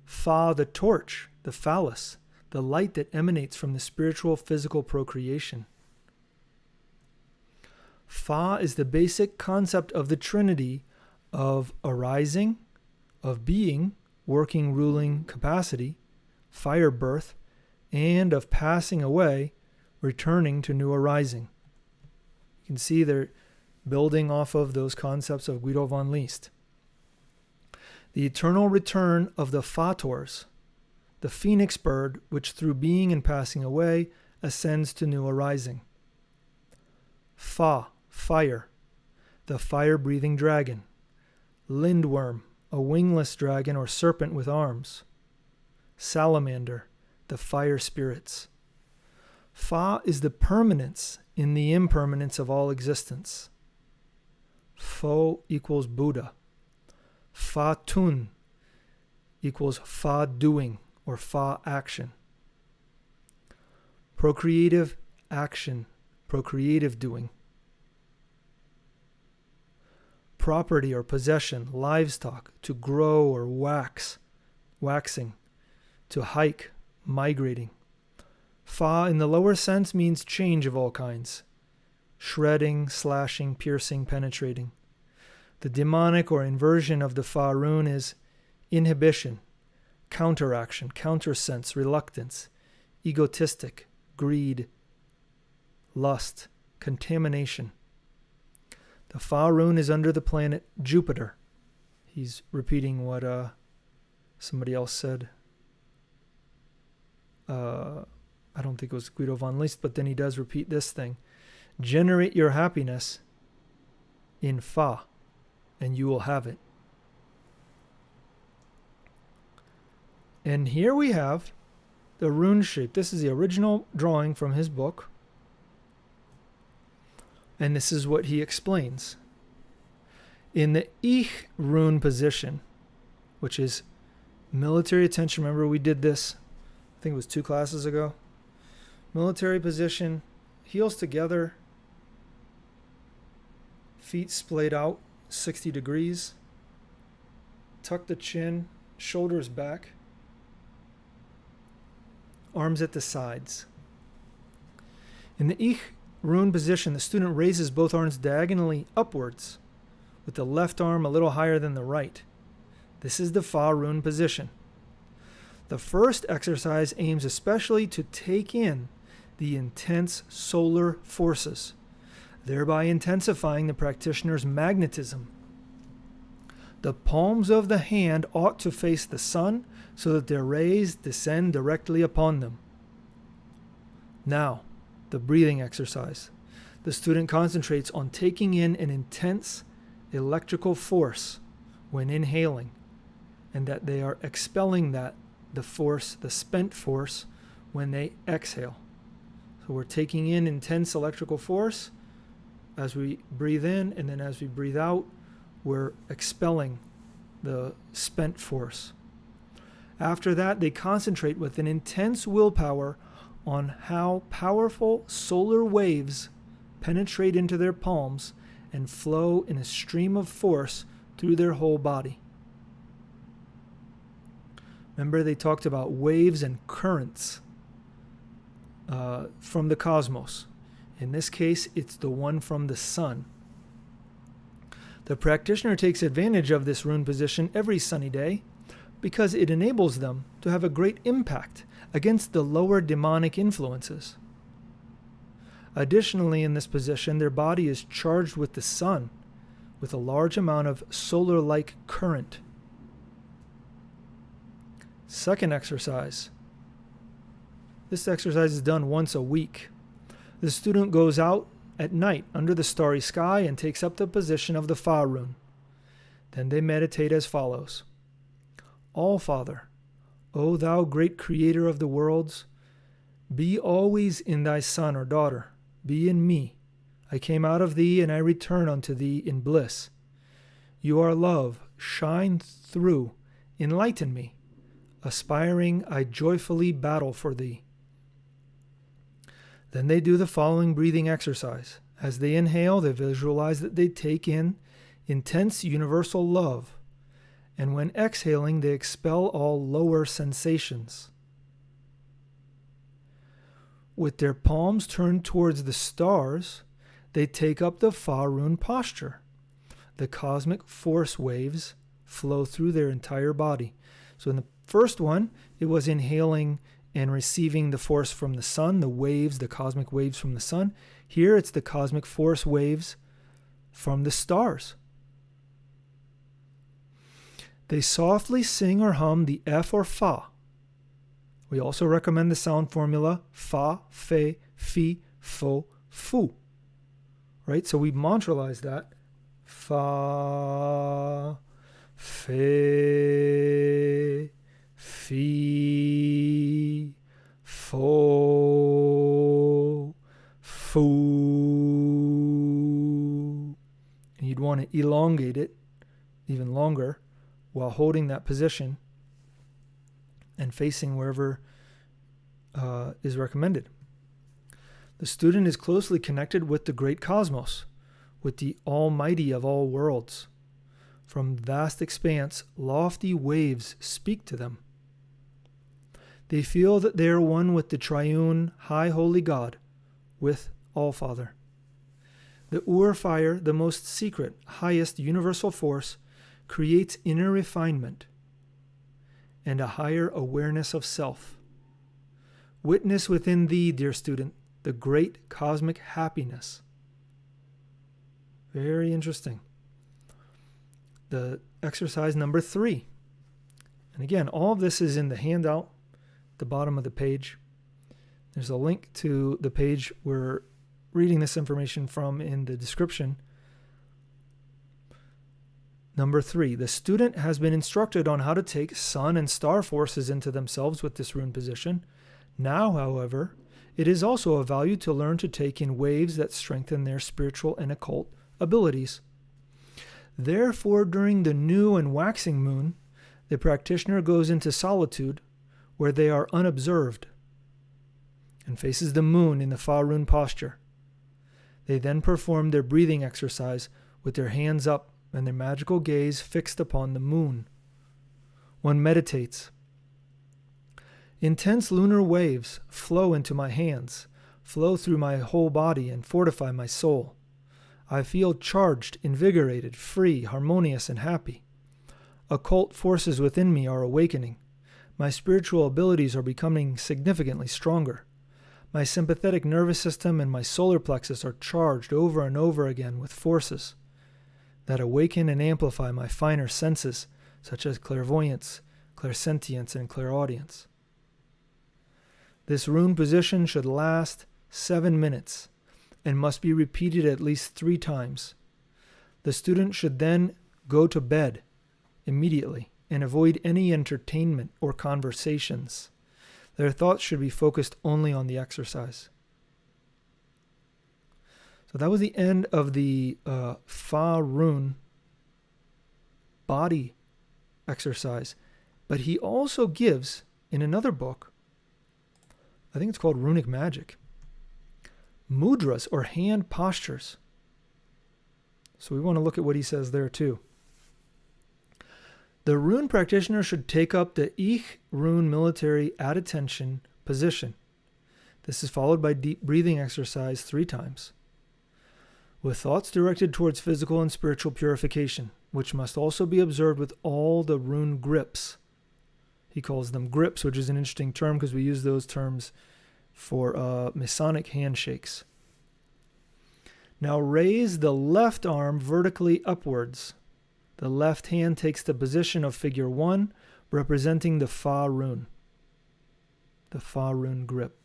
Fa, the torch, the phallus, the light that emanates from the spiritual physical procreation. Fa is the basic concept of the Trinity of arising, of being, working, ruling capacity, fire birth, and of passing away, returning to new arising. You can see they're building off of those concepts of Guido von List. The eternal return of the Fators, the phoenix bird, which through being and passing away ascends to new arising. Fa, fire, the fire-breathing dragon. Lindworm, a wingless dragon or serpent with arms. Salamander, the fire spirits. Fa is the permanence in the impermanence of all existence. Fo equals Buddha. Fa tun equals fa doing or fa action. Procreative action, procreative doing. Property or possession, livestock, to grow or waxing, to hike, migrating. Fa in the lower sense means change of all kinds. Shredding, slashing, piercing, penetrating. The demonic or inversion of the Fa rune is inhibition, counteraction, countersense, reluctance, egotistic, greed, lust, contamination. The Fa rune is under the planet Jupiter. He's repeating what somebody else said. I don't think it was Guido von List, but then he does repeat this thing. Generate your happiness in Fa, and you will have it. And here we have the rune shape. This is the original drawing from his book. And this is what he explains. In the Ich rune position, which is military attention. Remember we did this, I think it was 2 classes ago. Military position, heels together, feet splayed out 60 degrees, tuck the chin, shoulders back, arms at the sides. In the Ich rune position, the student raises both arms diagonally upwards, with the left arm a little higher than the right. This is the Fa rune position. The first exercise aims especially to take in the intense solar forces, thereby intensifying the practitioner's magnetism. The palms of the hand ought to face the sun so that their rays descend directly upon them. Now, the breathing exercise. The student concentrates on taking in an intense electrical force when inhaling, and that they are expelling the force, the spent force, when they exhale. So we're taking in intense electrical force as we breathe in, and then as we breathe out, we're expelling the spent force. After that, they concentrate with an intense willpower on how powerful solar waves penetrate into their palms and flow in a stream of force through their whole body. Remember, they talked about waves and currents from the cosmos. In this case, it's the one from the sun. The practitioner takes advantage of this rune position every sunny day because it enables them to have a great impact against the lower demonic influences. Additionally, in this position, their body is charged with the sun, with a large amount of solar-like current. Second exercise. This exercise is done once a week. The student goes out at night under the starry sky and takes up the position of the Fa rune. Then they meditate as follows. All-Father, O thou great creator of the worlds, be always in thy son or daughter, be in me. I came out of thee and I return unto thee in bliss. You are love, shine through, enlighten me. Aspiring, I joyfully battle for thee. Then they do the following breathing exercise. As they inhale, they visualize that they take in intense universal love. And when exhaling, they expel all lower sensations. With their palms turned towards the stars, they take up the Fa rune posture. The cosmic force waves flow through their entire body. So in the first one, it was inhaling and receiving the force from the sun, the waves, the cosmic waves from the sun. Here it's the cosmic force waves from the stars. They softly sing or hum the F or Fa. We also recommend the sound formula Fa, Fe, Fi, Fo, Fu. Right? So we mantralize that. Fa, Fe, Fi, Fo, Fu. And you'd want to elongate it even longer while holding that position and facing wherever is recommended. The student is closely connected with the great cosmos, with the almighty of all worlds. From vast expanse, lofty waves speak to them. They feel that they are one with the triune, high holy God, with All-Father. The Ur-Fire, the most secret, highest universal force, creates inner refinement and a higher awareness of self. Witness within thee, dear student, the great cosmic happiness. Very interesting. The exercise number 3. And again, all of this is in the handout at the bottom of the page. There's a link to the page we're reading this information from in the description. Number 3, the student has been instructed on how to take sun and star forces into themselves with this rune position. Now, however, it is also of value to learn to take in waves that strengthen their spiritual and occult abilities. Therefore, during the new and waxing moon, the practitioner goes into solitude where they are unobserved and faces the moon in the Fa rune posture. They then perform their breathing exercise with their hands up and their magical gaze fixed upon the moon. One meditates. Intense lunar waves flow into my hands, flow through my whole body, and fortify my soul. I feel charged, invigorated, free, harmonious, and happy. Occult forces within me are awakening. My spiritual abilities are becoming significantly stronger. My sympathetic nervous system and my solar plexus are charged over and over again with forces that awaken and amplify my finer senses, such as clairvoyance, clairsentience, and clairaudience. This rune position should last 7 minutes and must be repeated at least 3 times. The student should then go to bed immediately and avoid any entertainment or conversations. Their thoughts should be focused only on the exercise. So that was the end of the Fa rune body exercise. But he also gives, in another book, I think it's called Runic Magic, mudras or hand postures. So we want to look at what he says there too. The rune practitioner should take up the Ich rune military at attention position. This is followed by deep breathing exercise 3 times, with thoughts directed towards physical and spiritual purification, which must also be observed with all the rune grips. He calls them grips, which is an interesting term because we use those terms for Masonic handshakes. Now raise the left arm vertically upwards. The left hand takes the position of figure 1, representing the Fa rune. The Fa rune grip.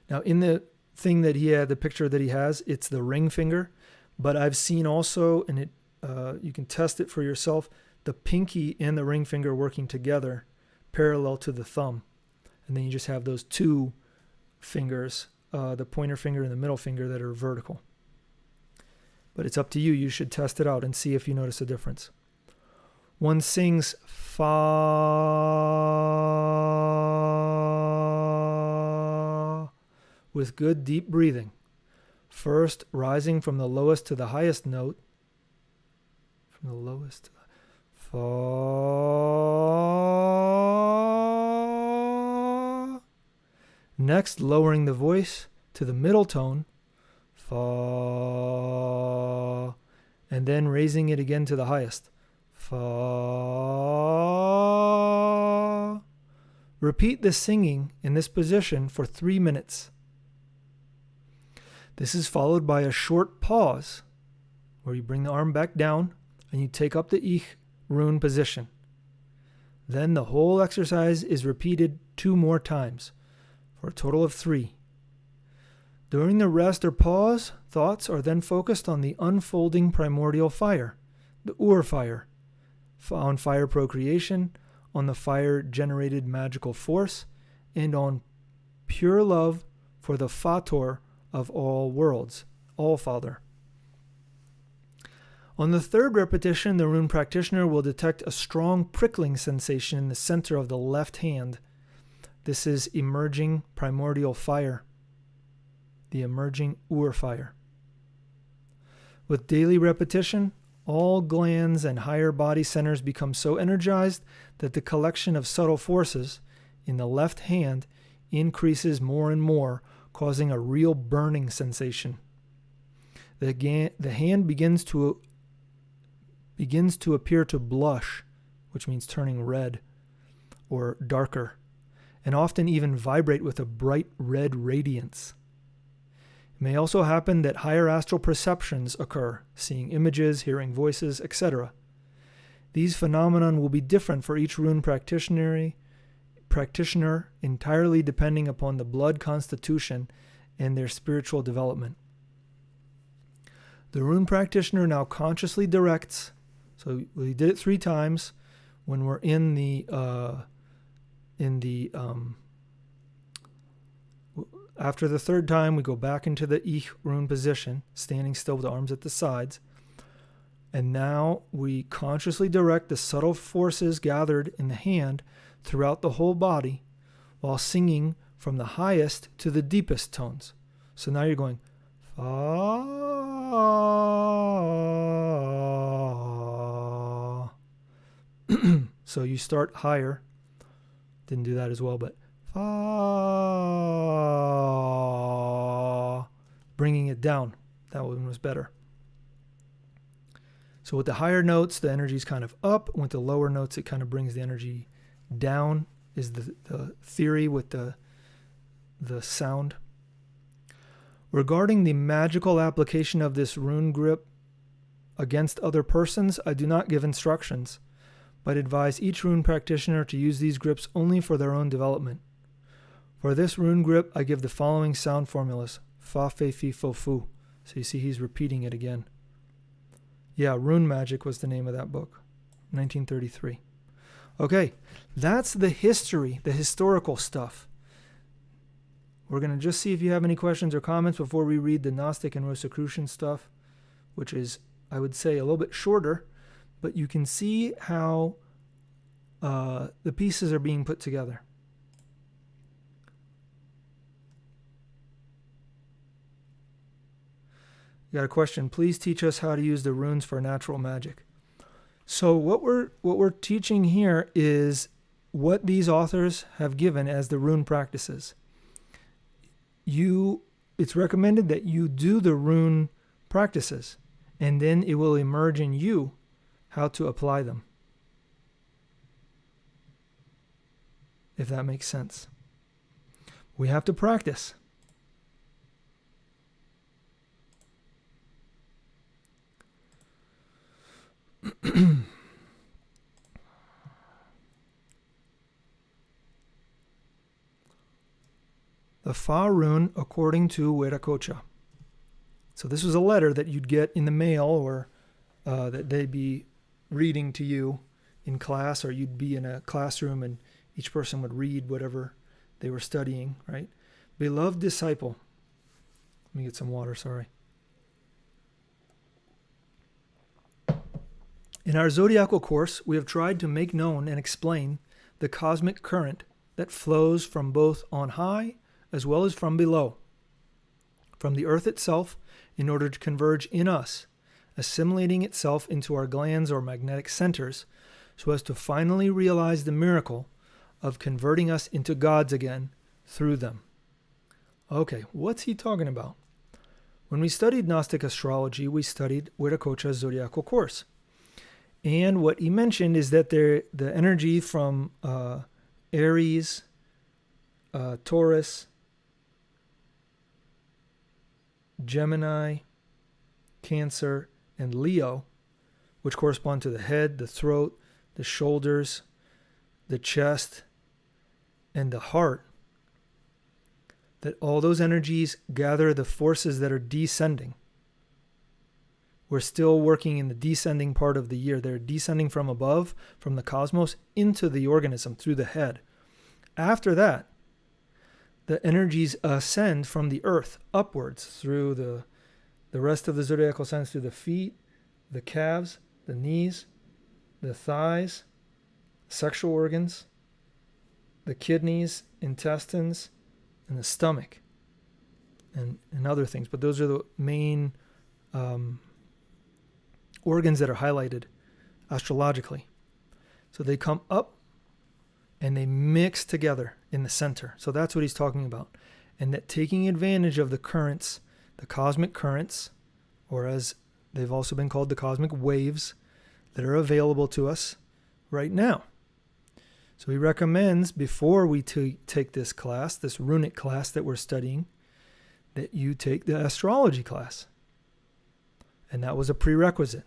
Now in the thing that he had, the picture that he has, it's the ring finger, but I've seen also, and it you can test it for yourself, the pinky and the ring finger working together parallel to the thumb. And then you just have those 2 fingers, the pointer finger and the middle finger, that are vertical. But it's up to you. You should test it out and see if you notice a difference. One sings Fa with good deep breathing. First, rising from the lowest to the highest note. From the lowest to the Fa. Next, lowering the voice to the middle tone. Fa. And and then raising it again to the highest. Fa. Repeat the singing in this position for 3 minutes. This is followed by a short pause where you bring the arm back down and you take up the Ich-Rune position. Then the whole exercise is repeated 2 more times for a total of 3. During the rest or pause, thoughts are then focused on the unfolding primordial fire, the Ur-fire, on fire procreation, on the fire-generated magical force, and on pure love for the Fator of all worlds, All-Father. On the 3rd repetition, the rune practitioner will detect a strong prickling sensation in the center of the left hand. This is emerging primordial fire, the emerging Ur-fire. With daily repetition, all glands and higher body centers become so energized that the collection of subtle forces in the left hand increases more and more, causing a real burning sensation. The hand begins to appear to blush, which means turning red or darker, and often even vibrate with a bright red radiance. It may also happen that higher astral perceptions occur, seeing images, hearing voices, etc. These phenomena will be different for each rune practitioner, entirely depending upon the blood constitution and their spiritual development. The rune practitioner now consciously directs, so we did it 3 times. When we're after the 3rd time, we go back into the Ich-Rune position, standing still with the arms at the sides. And now we consciously direct the subtle forces gathered in the hand throughout the whole body while singing from the highest to the deepest tones. So now you're going Fa. So you start higher. Didn't do that as well, but Fa. Bringing it down. That one was better. So with the higher notes, the energy is kind of up. With the lower notes, it kind of brings the energy down, is the theory with the sound. Regarding the magical application of this rune grip against other persons, I do not give instructions, but advise each rune practitioner to use these grips only for their own development. For this rune grip, I give the following sound formulas. Fa, fe, fi, fo, fu. So you see he's repeating it again. Yeah, Rune Magic was the name of that book, 1933. Okay, that's the history, the historical stuff. We're going to just see if you have any questions or comments before we read the Gnostic and Rosicrucian stuff, which is, I would say, a little bit shorter, but you can see how the pieces are being put together. You got a question. Please teach us how to use the runes for natural magic. So what we're teaching here is what these authors have given as the rune practices. It's recommended that you do the rune practices, and then it will emerge in you how to apply them. If that makes sense. We have to practice. The Fa rune according to Huiracocha. So this was a letter that you'd get in the mail, or that they'd be reading to you in class, or you'd be in a classroom and each person would read whatever they were studying, right? Beloved disciple. Let me get some water, sorry. In our zodiacal course, we have tried to make known and explain the cosmic current that flows from both on high as well as from below, from the earth itself, in order to converge in us, assimilating itself into our glands or magnetic centers, so as to finally realize the miracle of converting us into gods again through them. Okay, what's he talking about? When we studied Gnostic astrology, we studied Huiracocha's zodiacal course. And what he mentioned is that the energy from Aries, Taurus, Gemini, Cancer, and Leo, which correspond to the head, the throat, the shoulders, the chest, and the heart, that all those energies gather the forces that are descending. We're still working in the descending part of the year. They're descending from above, from the cosmos, into the organism through the head. After that, the energies ascend from the earth upwards through the rest of the zodiacal signs, through the feet, the calves, the knees, the thighs, sexual organs, the kidneys, intestines, and the stomach, and other things. But those are the main organs that are highlighted astrologically. So they come up and they mix together in the center. So that's what he's talking about. And that taking advantage of the currents, the cosmic currents, or as they've also been called, the cosmic waves that are available to us right now. So he recommends, before we take this class, this runic class that we're studying, that you take the astrology class. And that was a prerequisite.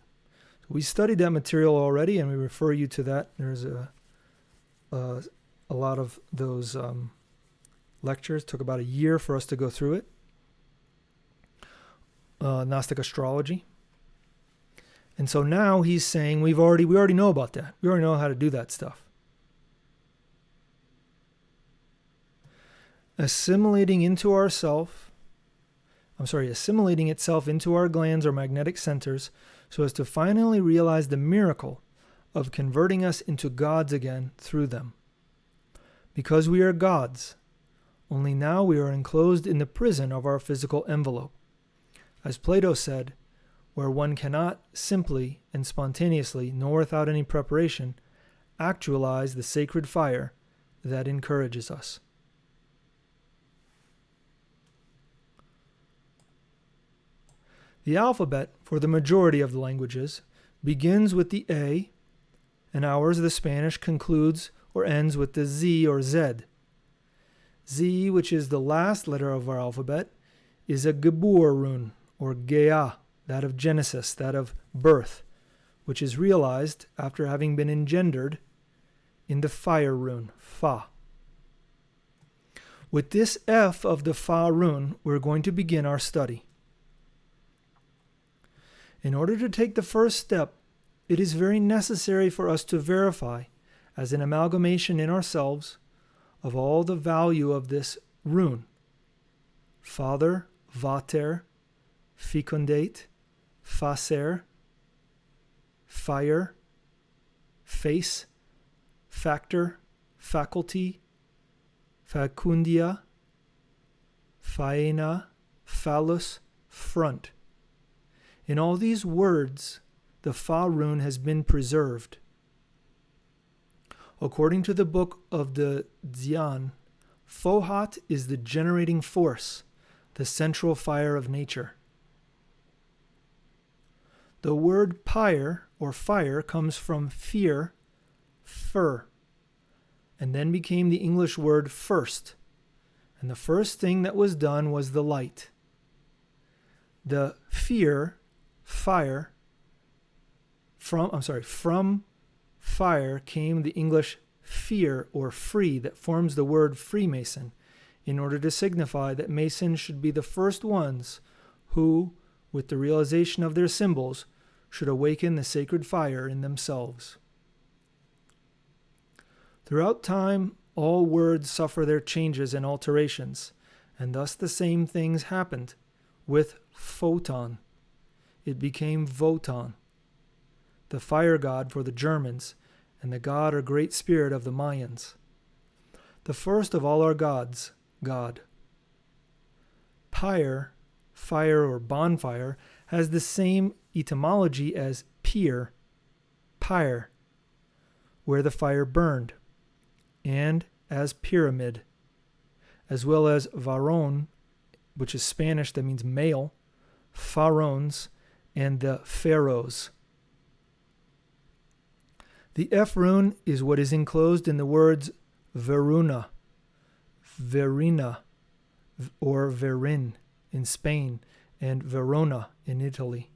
So we studied that material already, and we refer you to that. There's a lot of those lectures. It took about a year for us to go through it. Gnostic astrology. And so now he's saying we already know about that. We already know how to do that stuff. Assimilating itself into our glands or magnetic centers so as to finally realize the miracle of converting us into gods again through them. Because we are gods, only now we are enclosed in the prison of our physical envelope. As Plato said, where one cannot simply and spontaneously, nor without any preparation, actualize the sacred fire that encourages us. The alphabet, for the majority of the languages, begins with the A, and ours, the Spanish, concludes or ends with the Z or Z. Z, which is the last letter of our alphabet, is a Gebur rune, or Gea, that of Genesis, that of birth, which is realized after having been engendered in the fire rune, Fa. With this F of the Fa rune, we're going to begin our study. In order to take the first step, it is very necessary for us to verify, as an amalgamation in ourselves, of all the value of this rune. Father, Vater, fecundate, facer, fire, face, factor, faculty, facundia, faena, phallus, front. In all these words, the Fa rune has been preserved. According to the book of the Dzyan, Fohat is the generating force, the central fire of nature. The word pyre, or fire, comes from fear, fir, and then became the English word first. And the first thing that was done was the light. The fear, fire, from fire came the English fear or free that forms the word Freemason, in order to signify that Masons should be the first ones who, with the realization of their symbols, should awaken the sacred fire in themselves. Throughout time, all words suffer their changes and alterations, and thus the same things happened with photon. It became Wotan, the fire god for the Germans, and the god or great spirit of the Mayans. The first of all our gods, God. Pyre, fire or bonfire, has the same etymology as pyre, where the fire burned, and as pyramid, as well as varon, which is Spanish, that means male, pharaohs, and the pharaohs. The F-Rune is what is enclosed in the words Veruna, Verina, or Verin in Spain, and Verona in Italy.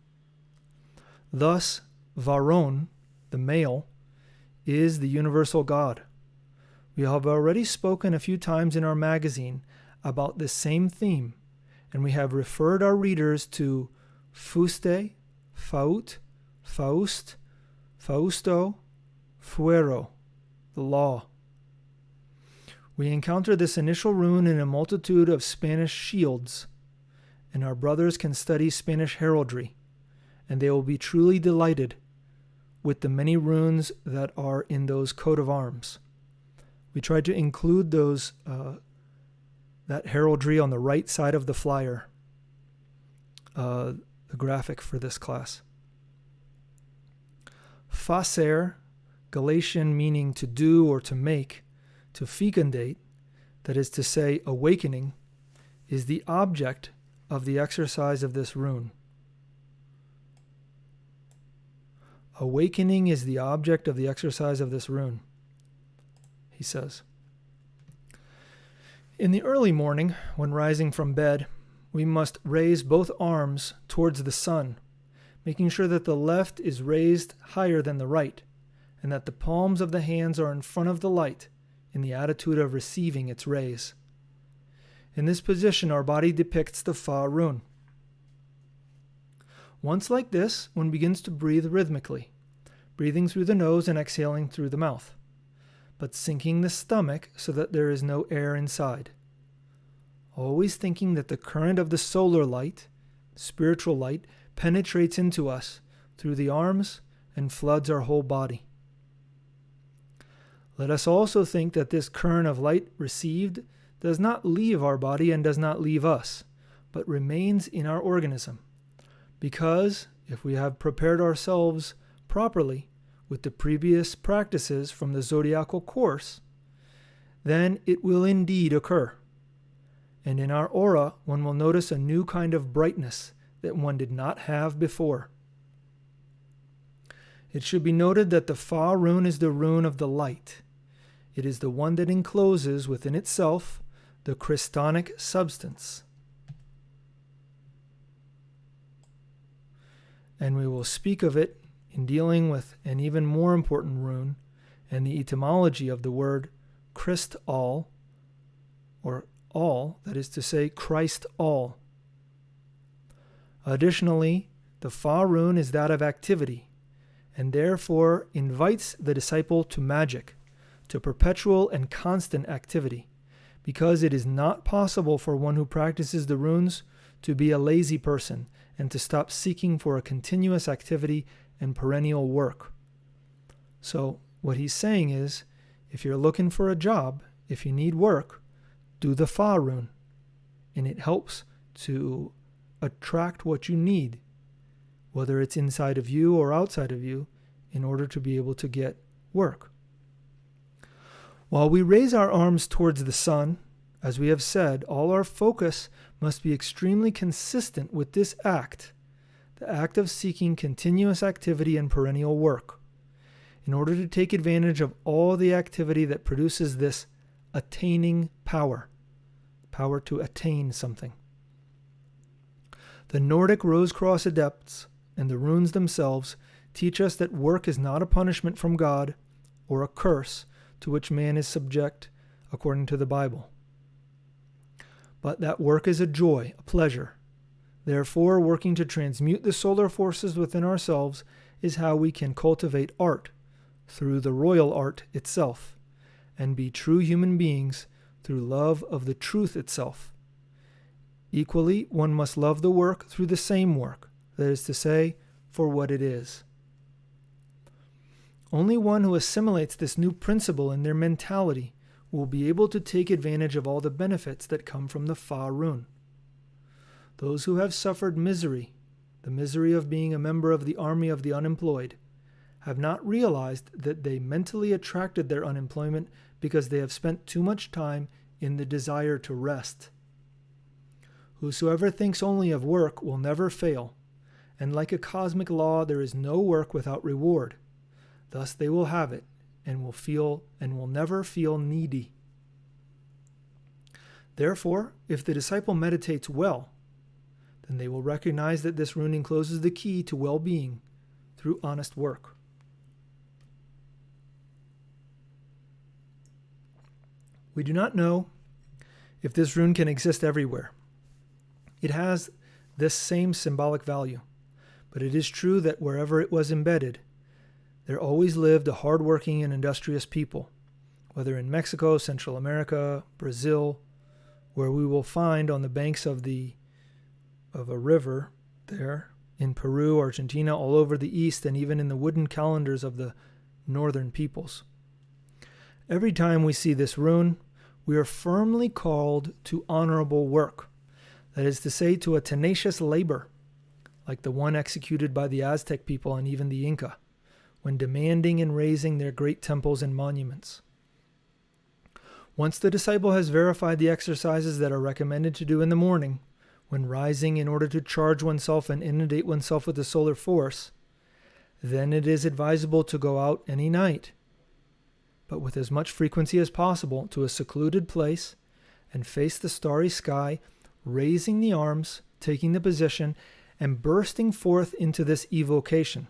Thus, Varon, the male, is the universal God. We have already spoken a few times in our magazine about this same theme, and we have referred our readers to Fuste, Faut, Faust, Fausto, Fuero, the law. We encounter this initial rune in a multitude of Spanish shields, and our brothers can study Spanish heraldry, and they will be truly delighted with the many runes that are in those coat of arms. We tried to include those that heraldry on the right side of the flyer, the graphic for this class. Facer, Galatian meaning to do or to make, to fecundate, that is to say, awakening, is the object of the exercise of this rune. Awakening is the object of the exercise of this rune, he says. In the early morning, when rising from bed, we must raise both arms towards the sun, making sure that the left is raised higher than the right, and that the palms of the hands are in front of the light in the attitude of receiving its rays. In this position, our body depicts the Fa rune. Once like this, one begins to breathe rhythmically, breathing through the nose and exhaling through the mouth, but sinking the stomach so that there is no air inside. Always thinking that the current of the solar light, spiritual light, penetrates into us through the arms and floods our whole body. Let us also think that this current of light received does not leave our body and does not leave us, but remains in our organism. Because if we have prepared ourselves properly with the previous practices from the zodiacal course, then it will indeed occur. And in our aura, one will notice a new kind of brightness that one did not have before. It should be noted that the Fa rune is the rune of the light. It is the one that encloses within itself the Christonic substance. And we will speak of it in dealing with an even more important rune and the etymology of the word Christ-all, or all, that is to say, Christ-all. Additionally, the Fa rune is that of activity, and therefore invites the disciple to magic, to perpetual and constant activity, because it is not possible for one who practices the runes to be a lazy person and to stop seeking for a continuous activity and perennial work. So what he's saying is, if you're looking for a job, if you need work, do the Fa rune, and it helps to attract what you need, whether it's inside of you or outside of you, in order to be able to get work. While we raise our arms towards the sun, as we have said, all our focus must be extremely consistent with this act, the act of seeking continuous activity and perennial work, in order to take advantage of all the activity that produces this attaining power to attain something. The Nordic Rose Cross adepts and the runes themselves teach us that work is not a punishment from God or a curse to which man is subject according to the Bible, but that work is a joy, a pleasure. Therefore, working to transmute the solar forces within ourselves is how we can cultivate art through the royal art itself, and be true human beings through love of the truth itself. Equally, one must love the work through the same work, that is to say, for what it is. Only one who assimilates this new principle in their mentality will be able to take advantage of all the benefits that come from the Fa rune. Those who have suffered misery, the misery of being a member of the army of the unemployed, have not realized that they mentally attracted their unemployment because they have spent too much time in the desire to rest. Whosoever thinks only of work will never fail, and like a cosmic law, there is no work without reward. Thus they will have it, and will never feel needy. Therefore, if the disciple meditates well, then they will recognize that this rune encloses the key to well-being through honest work. We do not know if this rune can exist everywhere. It has this same symbolic value, but it is true that wherever it was embedded, there always lived a hard-working and industrious people, whether in Mexico, Central America, Brazil, where we will find on the banks of a river there, in Peru, Argentina, all over the East, and even in the wooden calendars of the northern peoples. Every time we see this rune, we are firmly called to honorable work, that is to say, to a tenacious labor, like the one executed by the Aztec people and even the Inca, when demanding and raising their great temples and monuments. Once the disciple has verified the exercises that are recommended to do in the morning, when rising in order to charge oneself and inundate oneself with the solar force, then it is advisable to go out any night, but with as much frequency as possible, to a secluded place and face the starry sky, raising the arms, taking the position, and bursting forth into this evocation.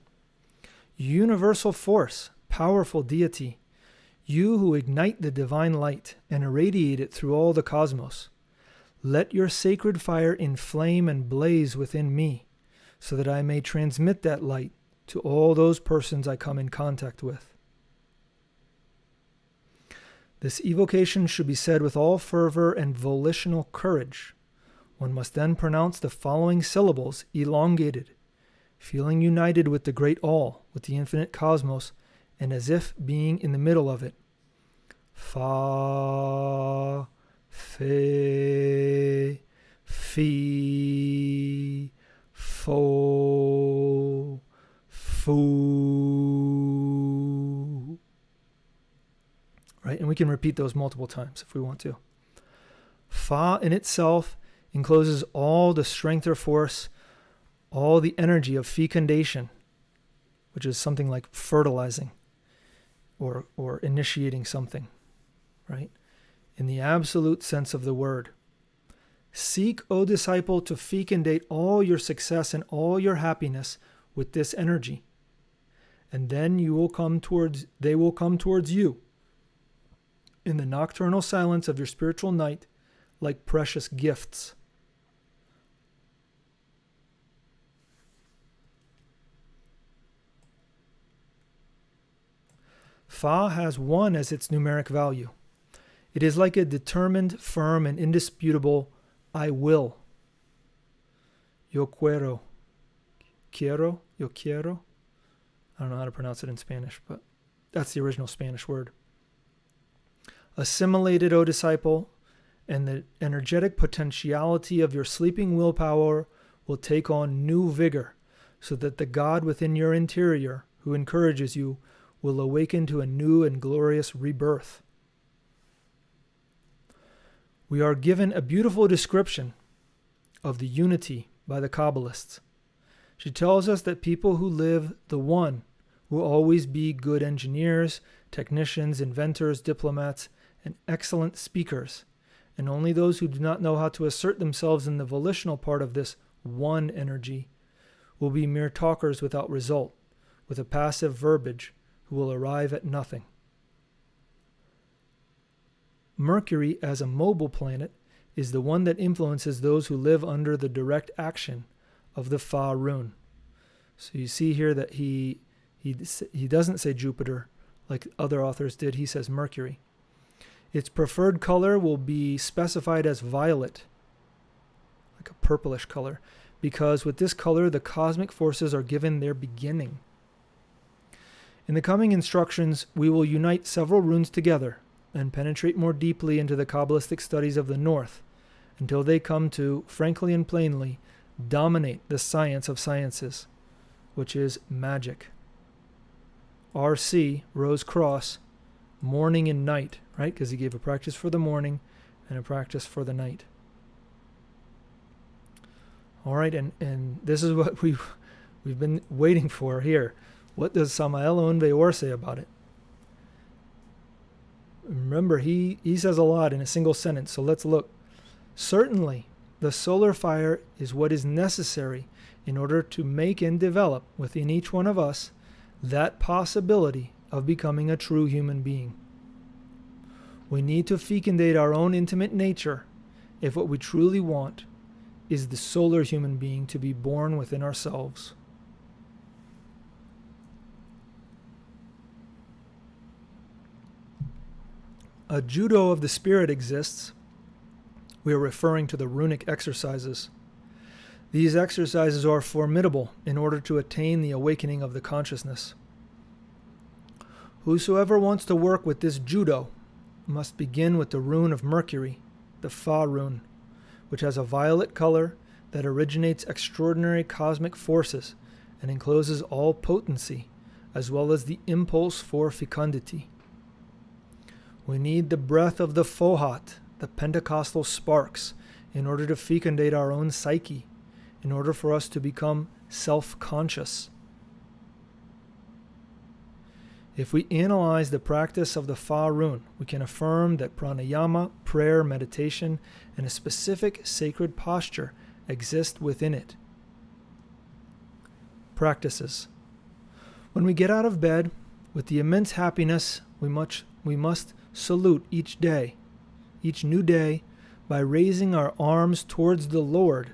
Universal force, powerful deity, you who ignite the divine light and irradiate it through all the cosmos, let your sacred fire inflame and blaze within me, so that I may transmit that light to all those persons I come in contact with. This evocation should be said with all fervor and volitional courage. One must then pronounce the following syllables elongated, feeling united with the great all, with the infinite cosmos, and as if being in the middle of it. Fa, Fe, Fi, Fo, Fu. Right? And we can repeat those multiple times if we want to. Fa in itself encloses all the strength or force, all the energy of fecundation, which is something like fertilizing or initiating something, right? In the absolute sense of the word. Seek, O disciple, to fecundate all your success and all your happiness with this energy. And then they will come towards you in the nocturnal silence of your spiritual night like precious gifts. Fa has 1 as its numeric value. It is like a determined, firm, and indisputable I will. Yo quiero. Quiero? Yo quiero? I don't know how to pronounce it in Spanish, but that's the original Spanish word. Assimilated, O disciple, and the energetic potentiality of your sleeping willpower will take on new vigor, so that the God within your interior, who encourages you, will awaken to a new and glorious rebirth. We are given a beautiful description of the unity by the Kabbalists. She tells us that people who live the one will always be good engineers, technicians, inventors, diplomats, and excellent speakers, and only those who do not know how to assert themselves in the volitional part of this one energy will be mere talkers without result, with a passive verbiage, who will arrive at nothing. Mercury, as a mobile planet, is the one that influences those who live under the direct action of the Fa rune. So you see here that he doesn't say Jupiter like other authors did. He says Mercury. Its preferred color will be specified as violet, like a purplish color, because with this color the cosmic forces are given their beginning. In the coming instructions, we will unite several runes together and penetrate more deeply into the Kabbalistic studies of the North until they come to, frankly and plainly, dominate the science of sciences, which is magic. RC, Rose Cross, morning and night, right? Because he gave a practice for the morning and a practice for the night. All right, and this is what we've been waiting for here. What does Samael and Weor say about it? Remember, he says a lot in a single sentence, so let's look. Certainly, the solar fire is what is necessary in order to make and develop within each one of us that possibility of becoming a true human being. We need to fecundate our own intimate nature if what we truly want is the solar human being to be born within ourselves. A judo of the spirit exists. We are referring to the runic exercises. These exercises are formidable in order to attain the awakening of the consciousness. Whosoever wants to work with this judo must begin with the rune of Mercury, the F-Rune, which has a violet color that originates extraordinary cosmic forces and encloses all potency, as well as the impulse for fecundity. We need the breath of the Fohat, the Pentecostal sparks, in order to fecundate our own psyche, in order for us to become self-conscious. If we analyze the practice of the F-Rune, we can affirm that pranayama, prayer, meditation, and a specific sacred posture exist within it. Practices. When we get out of bed, with the immense happiness we must salute each day, each new day, by raising our arms towards the Lord,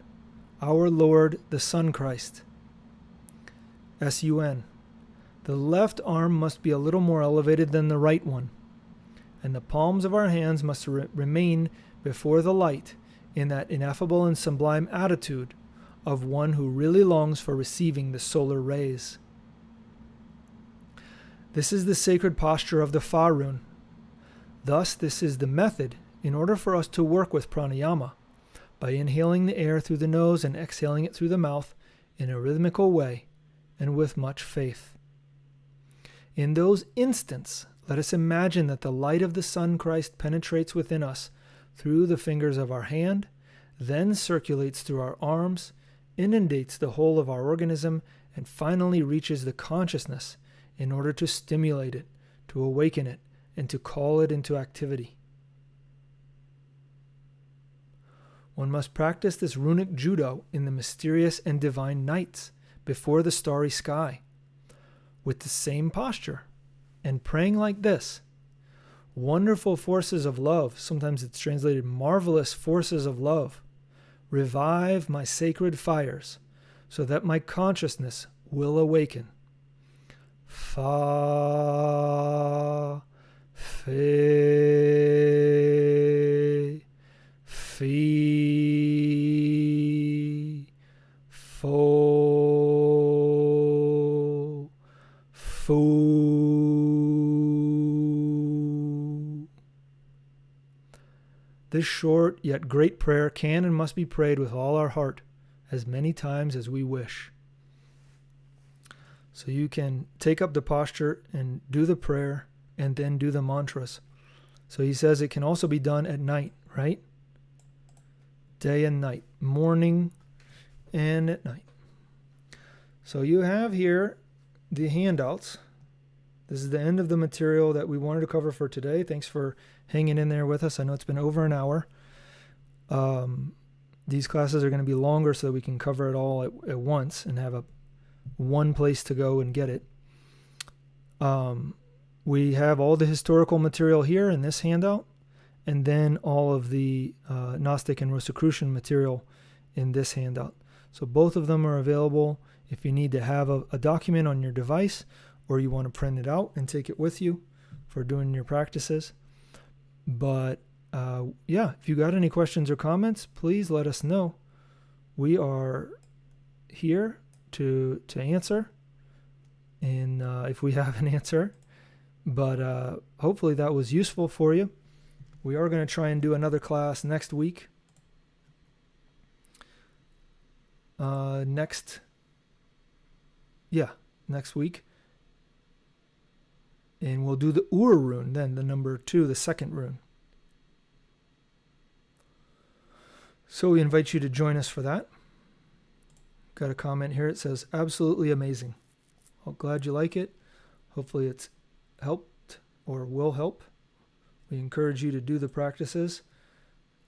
our Lord, the Sun Christ. S-U-N. The left arm must be a little more elevated than the right one, and the palms of our hands must remain before the light in that ineffable and sublime attitude of one who really longs for receiving the solar rays. This is the sacred posture of the F-Rune. Thus, this is the method in order for us to work with pranayama, by inhaling the air through the nose and exhaling it through the mouth in a rhythmical way and with much faith. In those instants, let us imagine that the light of the Sun Christ penetrates within us through the fingers of our hand, then circulates through our arms, inundates the whole of our organism, and finally reaches the consciousness in order to stimulate it, to awaken it, and to call it into activity. One must practice this runic judo in the mysterious and divine nights before the starry sky, with the same posture, and praying like this: wonderful forces of love, sometimes it's translated marvelous forces of love, revive my sacred fires, so that my consciousness will awaken. Fa, fe, fi, fo, fu. This short yet great prayer can and must be prayed with all our heart, as many times as we wish. So you can take up the posture and do the prayer and then do the mantras. So he says it can also be done at night, right? Day and night, morning and at night. So you have here the handouts. This is the end of the material that we wanted to cover for today. Thanks for hanging in there with us. I know it's been over an hour. These classes are going to be longer so that we can cover it all at once and have one place to go and get it. We have all the historical material here in this handout, and then all of the Gnostic and Rosicrucian material in this handout. So both of them are available if you need to have a document on your device, or you want to print it out and take it with you for doing your practices. But yeah, if you got any questions or comments, please let us know. We are here to answer, and if we have an answer. But hopefully that was useful for you. We are going to try and do another class next week. Next week. And we'll do the Rune then, the number 2, the second rune. So we invite you to join us for that. Got a comment here. It says, absolutely amazing. Well, glad you like it. Hopefully it's helped or will help. We encourage you to do the practices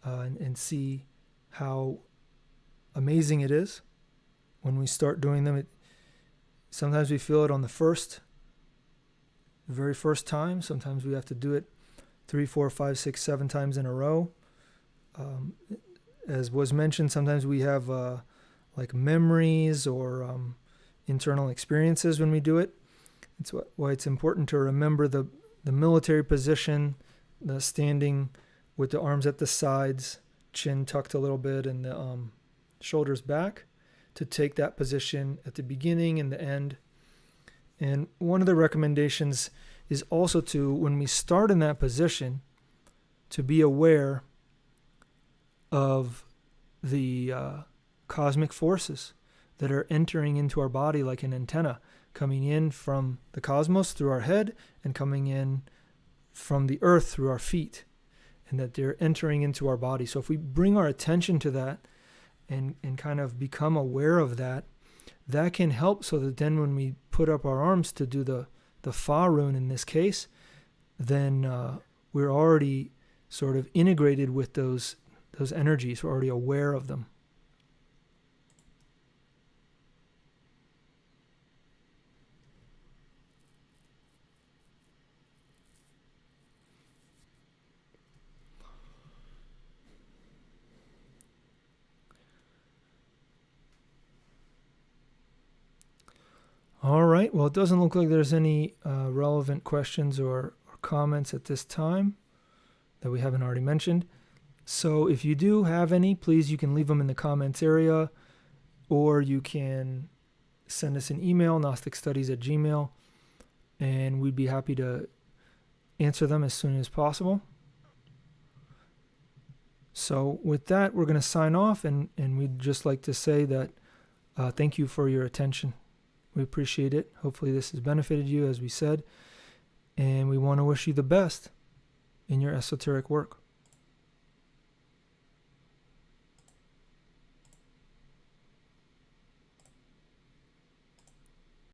and see how amazing it is when we start doing them. Sometimes we feel it on the very first time. Sometimes we have to do it 3, 4, 5, 6, 7 times in a row. As was mentioned, sometimes we have like memories or internal experiences when we do it. It's why it's important to remember the military position, the standing with the arms at the sides, chin tucked a little bit, and the shoulders back, to take that position at the beginning and the end. And one of the recommendations is also to, when we start in that position, to be aware of the cosmic forces that are entering into our body like an antenna, coming in from the cosmos through our head and coming in from the earth through our feet, and that they're entering into our body. So if we bring our attention to that and kind of become aware of that, that can help, so that then when we put up our arms to do the F-Rune in this case, then we're already sort of integrated with those energies. We're already aware of them. All right. Well, it doesn't look like there's any relevant questions or comments at this time that we haven't already mentioned. So if you do have any, please, you can leave them in the comments area, or you can send us an email, gnosticstudies@gmail.com, and we'd be happy to answer them as soon as possible. So with that, we're going to sign off, and we'd just like to say that thank you for your attention. We appreciate it. Hopefully this has benefited you, as we said, and we want to wish you the best in your esoteric work.